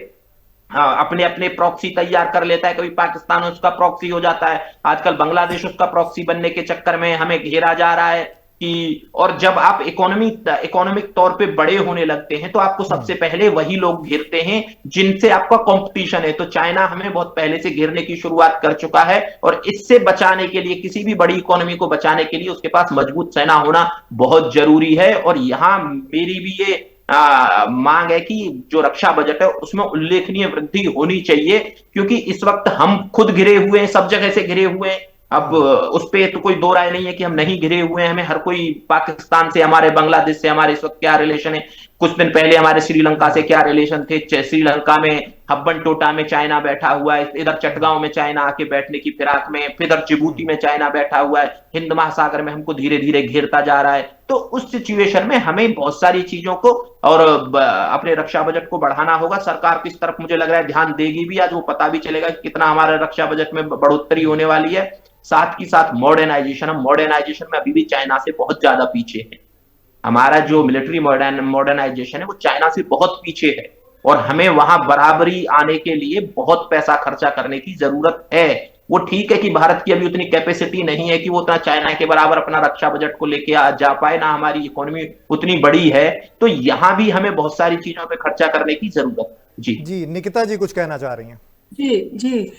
अपने अपने प्रॉक्सी तैयार कर लेता है, कभी पाकिस्तान उसका प्रॉक्सी हो जाता है, आजकल बांग्लादेश उसका प्रॉक्सी बनने के चक्कर में हमें घेरा जा रहा है कि। और जब आप इकोनॉमिक तौर पे बड़े होने लगते हैं तो आपको सबसे पहले वही लोग घेरते हैं जिनसे आपका कंपटीशन है। तो चाइना हमें बहुत पहले से घेरने की शुरुआत कर चुका है, और इससे बचाने के लिए, किसी भी बड़ी इकोनॉमी को बचाने के लिए उसके पास मजबूत सेना होना बहुत जरूरी है। और यहां मेरी भी ये मांग है कि जो रक्षा बजट है उसमें उल्लेखनीय वृद्धि होनी चाहिए, क्योंकि इस वक्त हम खुद घिरे हुए हैं, सब जगह से घिरे हुए हैं। अब उस पे तो कोई दो राय नहीं है कि हम नहीं घिरे हुए हैं, हमें हर कोई, पाकिस्तान से हमारे, बांग्लादेश से हमारे इस वक्त क्या रिलेशन है, कुछ दिन पहले हमारे श्रीलंका से क्या रिलेशन थे, श्रीलंका में हब्बन टोटा में चाइना बैठा हुआ है, इधर चटगांव में चाइना आके बैठने की फिराक में, फिर इधर जिबूती में चाइना बैठा हुआ है, हिंद महासागर में हमको धीरे धीरे घेरता जा रहा है। तो उस सिचुएशन में हमें बहुत सारी चीजों को और अपने रक्षा बजट को बढ़ाना होगा। सरकार किस तरफ मुझे लग रहा है ध्यान देगी भी, आज वो पता भी चलेगा कि कितना हमारे रक्षा बजट में बढ़ोतरी होने वाली है। साथ ही साथ मॉडर्नाइजेशन, हम मॉडर्नाइजेशन में अभी भी चाइना से बहुत ज्यादा पीछे है। हमारा जो मिलिट्री मॉडर्नाइजेशन है वो चाइना से बहुत पीछे है, और हमें वहां बराबरी आने के लिए बहुत पैसा खर्चा करने की जरूरत है। वो ठीक है कि भारत की अभी उतनी कैपेसिटी नहीं है कि वो उतना चाइना के बराबर अपना रक्षा बजट को लेके जा पाए, ना हमारी इकोनॉमी उतनी बड़ी है, तो यहां भी हमें बहुत सारी चीजों पे खर्चा करने की जरूरत है। जी निकिता जी कुछ कहना चाह रही हैं? जी जी,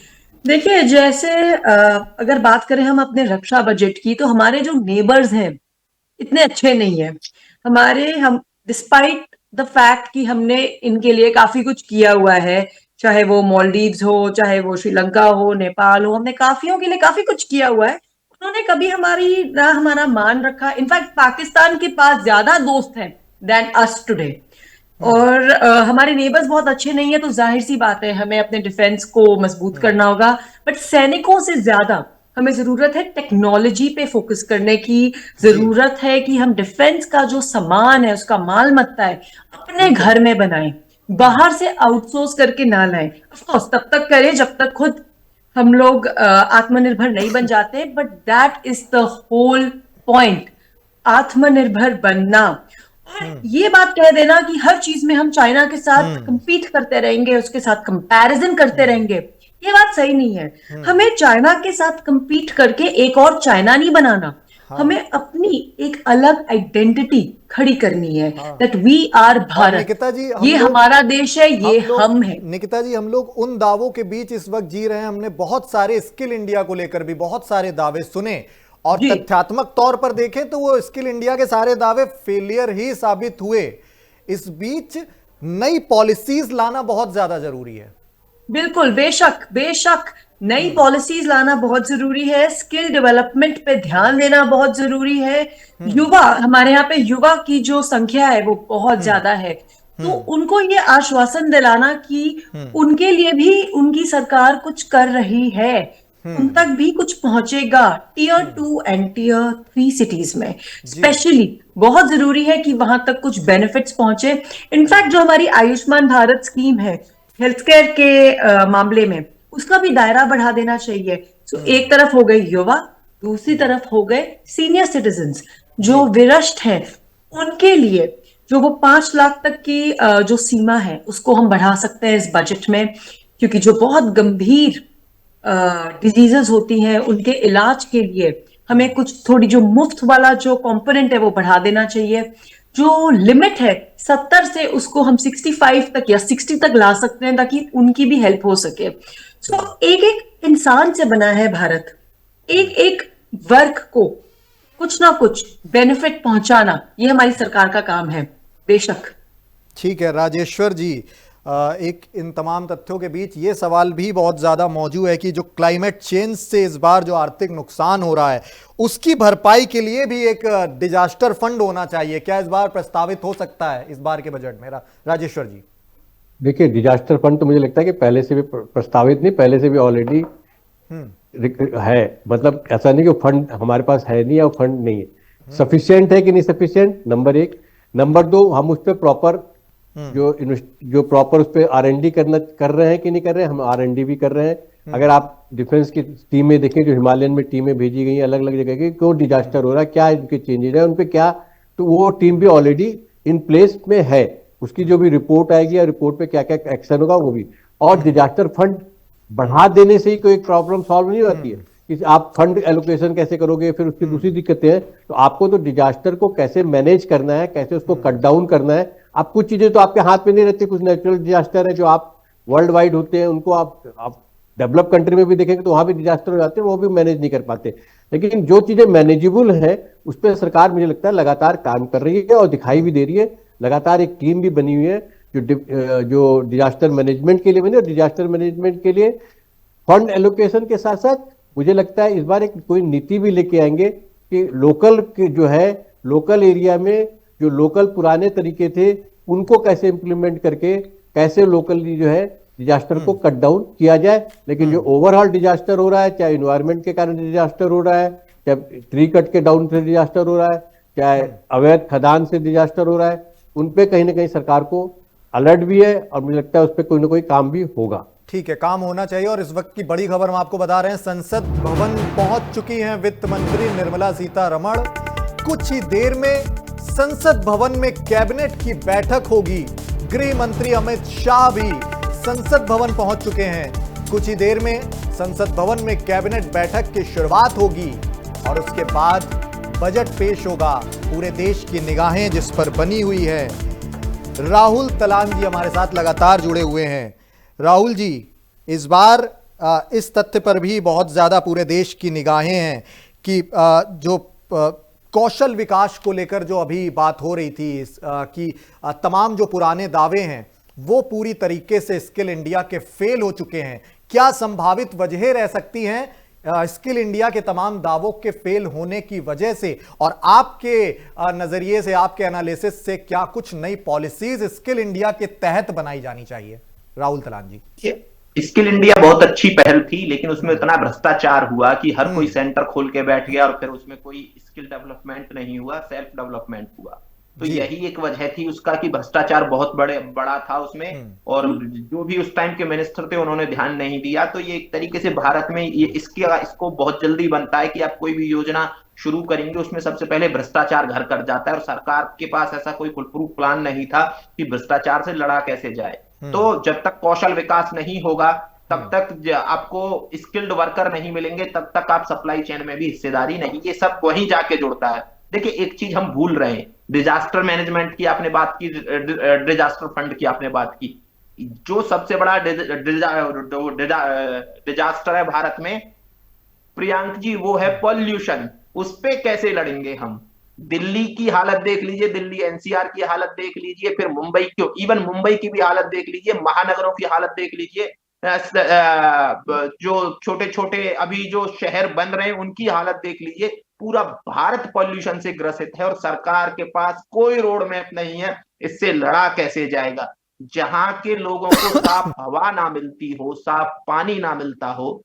देखिए जैसे अगर बात करें हम अपने रक्षा बजट की, तो हमारे जो नेबर्स हैं इतने अच्छे नहीं है हमारे। हम डिस्पाइट द फैक्ट कि हमने इनके लिए काफी कुछ किया हुआ है, चाहे वो मालदीव्स हो, चाहे वो श्रीलंका हो, नेपाल हो, हमने काफियों के लिए काफी कुछ किया हुआ है। उन्होंने कभी हमारी ना हमारा मान रखा। इनफैक्ट पाकिस्तान के पास ज्यादा दोस्त हैं देन अस टुडे। और हमारे नेबर्स बहुत अच्छे नहीं है, तो जाहिर सी बात है हमें अपने डिफेंस को मजबूत करना होगा। बट सैनिकों से ज्यादा हमें जरूरत है टेक्नोलॉजी पे फोकस करने की। जरूरत है कि हम डिफेंस का जो सामान है, उसका माल मत्ता है, अपने घर में बनाएं, बाहर से आउटसोर्स करके ना लाएं। ऑफ कोर्स तब तक करें जब तक खुद हम लोग आत्मनिर्भर नहीं बन जाते, but that is the whole point, आत्मनिर्भर बनना। और ये बात कह देना कि हर चीज में हम चाइना के साथ कंपीट करते रहेंगे, उसके साथ कंपैरिजन करते रहेंगे, ये बात सही नहीं है। हमें चाइना के साथ कंपीट करके एक और चाइना नहीं बनाना। हमें अपनी एक अलग आइडेंटिटी खड़ी करनी है, that we are Bharat. Nikita ji, ये हमारा देश है, ये हम है। निकिता जी, हम लोग उन दावों के बीच इस वक्त जी रहे हैं। हमने बहुत सारे स्किल इंडिया को लेकर भी बहुत सारे दावे सुने, और तथ्यात्मक तौर पर देखें तो वो स्किल इंडिया के सारे दावे फेलियर ही साबित हुए। इस बीच नई पॉलिसीज लाना बहुत ज्यादा जरूरी है। बिल्कुल, बेशक बेशक नई पॉलिसीज लाना बहुत जरूरी है। स्किल डेवलपमेंट पे ध्यान देना बहुत जरूरी है। युवा, हमारे यहाँ पे युवा की जो संख्या है वो बहुत ज्यादा है, तो उनको ये आश्वासन दिलाना कि उनके लिए भी उनकी सरकार कुछ कर रही है। उन तक भी कुछ पहुंचेगा टियर 2 एंड टियर 3 सिटीज में। स्पेशली बहुत जरूरी है कि वहां तक कुछ बेनिफिट्स पहुंचे। इनफैक्ट जो हमारी आयुष्मान भारत स्कीम है हेल्थ केयर के मामले में, उसका भी दायरा बढ़ा देना चाहिए। तो एक तरफ हो गए युवा, दूसरी तरफ हो गए सीनियर सिटीजन्स जो विरष्ट हैं, उनके लिए जो वो 5 लाख तक की जो सीमा है उसको हम बढ़ा सकते हैं इस बजट में, क्योंकि जो बहुत गंभीर डिजीजेस होती हैं उनके इलाज के लिए हमें कुछ थोड़ी जो मुफ्त वाला जो कंपोनेंट है वो बढ़ा देना चाहिए। जो लिमिट है 70 से उसको हम 65 तक या 60 तक ला सकते हैं ताकि उनकी भी हेल्प हो सके। सो एक एक इंसान से बना है भारत, एक एक वर्ग को कुछ ना कुछ बेनिफिट पहुंचाना ये हमारी सरकार का काम है। बेशक। ठीक है राजेश्वर जी, एक इन तमाम तथ्यों के बीच ये सवाल भी बहुत ज्यादा मौजूद है कि जो क्लाइमेट चेंज से इस बार जो आर्थिक नुकसान हो रहा है उसकी भरपाई के लिए भी एक डिजास्टर फंड होना चाहिए। क्या इस बार प्रस्तावित हो सकता है इस बार के बजट में? राजेश्वर जी देखिए, डिजास्टर फंड तो मुझे लगता है कि पहले से भी प्रस्तावित नहीं, पहले से भी ऑलरेडी है। मतलब ऐसा नहीं कि फंड हमारे पास है नहीं या फंड नहीं है। सफिशिएंट है कि नहीं सफिशिएंट, नंबर एक। नंबर दो, हम उस पर प्रॉपर जो प्रॉपर उस पर R&D कर रहे हैं कि नहीं कर रहे हैं। हम R&D भी कर रहे हैं। अगर आप डिफेंस की टीमें देखें जो हिमालयन में टीमें भेजी गई हैं अलग अलग जगह की, क्यों डिजास्टर हो रहा है, क्या इनके चेंजेस है, उन पे क्या, तो वो टीम भी ऑलरेडी इन प्लेस में है। उसकी जो भी रिपोर्ट आएगी या रिपोर्ट पे क्या क्या एक्शन होगा वो भी। और डिजास्टर फंड बढ़ा देने से ही कोई प्रॉब्लम सॉल्व नहीं होती है कि आप फंड एलोकेशन कैसे करोगे, फिर उसकी दूसरी दिक्कतें हैं। तो आपको तो डिजास्टर को कैसे मैनेज करना है, कैसे उसको कट डाउन करना है। आप कुछ चीजें तो आपके हाथ में नहीं रहती, कुछ नेचुरल डिजास्टर है जो आप वर्ल्ड वाइड होते हैं, उनको आप डेवलप कंट्री में भी देखेंगे तो वहां भी डिजास्टर हो जाते हैं, वो भी मैनेज नहीं कर पाते। लेकिन जो चीजें मैनेजेबल है उस पर सरकार मुझे लगता है लगातार काम कर रही है और दिखाई भी दे रही है। लगातार एक टीम भी बनी हुई है जो डिजास्टर मैनेजमेंट के लिए बनी है। डिजास्टर मैनेजमेंट के लिए फंड एलोकेशन के साथ साथ मुझे लगता है इस बार एक कोई नीति भी लेके आएंगे कि लोकल के जो है लोकल एरिया में जो लोकल पुराने तरीके थे उनको कैसे इंप्लीमेंट करके कैसे लोकली जो है डिजास्टर को कट डाउन किया जाए। लेकिन जो ओवरऑल डिजास्टर हो रहा है, चाहे इन्वायरमेंट के कारण डिजास्टर हो रहा है, चाहे ट्री कट के डाउन से डिजास्टर हो रहा है, चाहे अवैध खदान से डिजास्टर हो रहा है, उन पे कहीं ना कहीं सरकार को अलर्ट भी है और मुझे लगता है उस पर कोई ना कोई काम भी होगा। ठीक है, काम होना चाहिए। और इस वक्त की बड़ी खबर हम आपको बता रहे हैं, संसद भवन पहुंच चुकी हैं वित्त मंत्री निर्मला सीतारमण। कुछ ही देर में संसद भवन में कैबिनेट की बैठक होगी। गृह मंत्री अमित शाह भी संसद भवन पहुंच चुके हैं। कुछ ही देर में संसद भवन में कैबिनेट बैठक की शुरुआत होगी और उसके बाद बजट पेश होगा। पूरे देश की निगाहें जिस पर बनी हुई है। राहुल तलांग जी हमारे साथ लगातार जुड़े हुए हैं। राहुल जी, इस बार इस तथ्य पर भी बहुत ज्यादा पूरे देश की निगाहें हैं कि जो कौशल विकास को लेकर जो अभी बात हो रही थी कि तमाम जो पुराने दावे हैं वो पूरी तरीके से स्किल इंडिया के फेल हो चुके हैं। क्या संभावित वजह रह सकती हैं स्किल इंडिया के तमाम दावों के फेल होने की वजह से? और आपके नजरिए से, आपके एनालिसिस से, क्या कुछ नई पॉलिसीज स्किल इंडिया के तहत बनाई जानी चाहिए? राहुल तलांग जी। स्किल इंडिया बहुत अच्छी पहल थी, लेकिन उसमें इतना भ्रष्टाचार हुआ कि हर कोई सेंटर खोल के बैठ गया और फिर उसमें कोई स्किल डेवलपमेंट नहीं हुआ, सेल्फ डेवलपमेंट हुआ। तो यही एक वजह थी उसका कि भ्रष्टाचार बहुत बड़ा था उसमें, और जो भी उस टाइम के मिनिस्टर थे उन्होंने ध्यान नहीं दिया। तो ये एक तरीके से भारत में ये इसको बहुत जल्दी बनता है कि आप कोई भी योजना शुरू करेंगे उसमें सबसे पहले भ्रष्टाचार घर कर जाता है, और सरकार के पास ऐसा कोई फुल प्रूफ प्लान नहीं था कि भ्रष्टाचार से लड़ा कैसे जाए। तो जब तक कौशल विकास नहीं होगा तब तक आपको स्किल्ड वर्कर नहीं मिलेंगे, तब तक आप सप्लाई चेन में भी हिस्सेदारी नहीं। ये सब वहीं जाके जुड़ता है। देखिए, एक चीज हम भूल रहे हैं, डिजास्टर मैनेजमेंट की आपने बात की, डिजास्टर फंड की आपने बात की। जो सबसे बड़ा डिजास्टर है भारत में, प्रियांक जी, वो है पॉल्यूशन। उस पे कैसे लड़ेंगे हम? दिल्ली की हालत देख लीजिए, दिल्ली एनसीआर की हालत देख लीजिए, फिर मुंबई की, इवन मुंबई की भी हालत देख लीजिए, महानगरों की हालत देख लीजिए, जो छोटे छोटे अभी जो शहर बन रहे हैं उनकी हालत देख लीजिए। पूरा भारत पॉल्यूशन से ग्रसित है और सरकार के पास कोई रोड मैप नहीं है इससे लड़ा कैसे जाएगा। जहां के लोगों को साफ हवा ना मिलती हो, साफ पानी ना मिलता हो,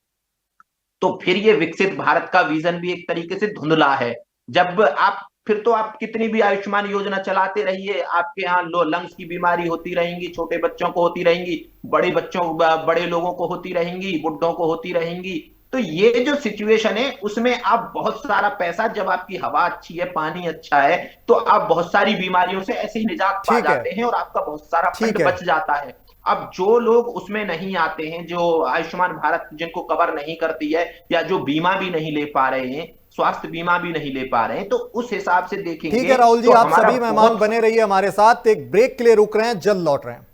तो फिर ये विकसित भारत का विजन भी एक तरीके से धुंधला है। जब आप फिर तो आप कितनी भी आयुष्मान योजना चलाते रहिए, आपके यहाँ लंग्स की बीमारी होती रहेंगी, छोटे बच्चों को होती रहेंगी, बड़े लोगों को होती रहेंगी, बुढ़ों को होती रहेंगी। तो ये जो सिचुएशन है उसमें आप बहुत सारा पैसा, जब आपकी हवा अच्छी है, पानी अच्छा है, तो आप बहुत सारी बीमारियों से ऐसे ही निजात पा ठीक है। जाते हैं और आपका बहुत सारा ठीक फंड है। बच जाता है। अब जो लोग उसमें नहीं आते हैं, जो आयुष्मान भारत जिनको कवर नहीं करती है, या जो बीमा भी नहीं ले पा रहे हैं, स्वास्थ्य बीमा भी नहीं ले पा रहे हैं, तो उस हिसाब से ठीक देखेंगे है राहुल जी, तो आप हमारा सभी मेहमान बहुत बने रहिए हमारे साथ, एक ब्रेक के लिए रुक रहे हैं, जल्द लौट रहे हैं।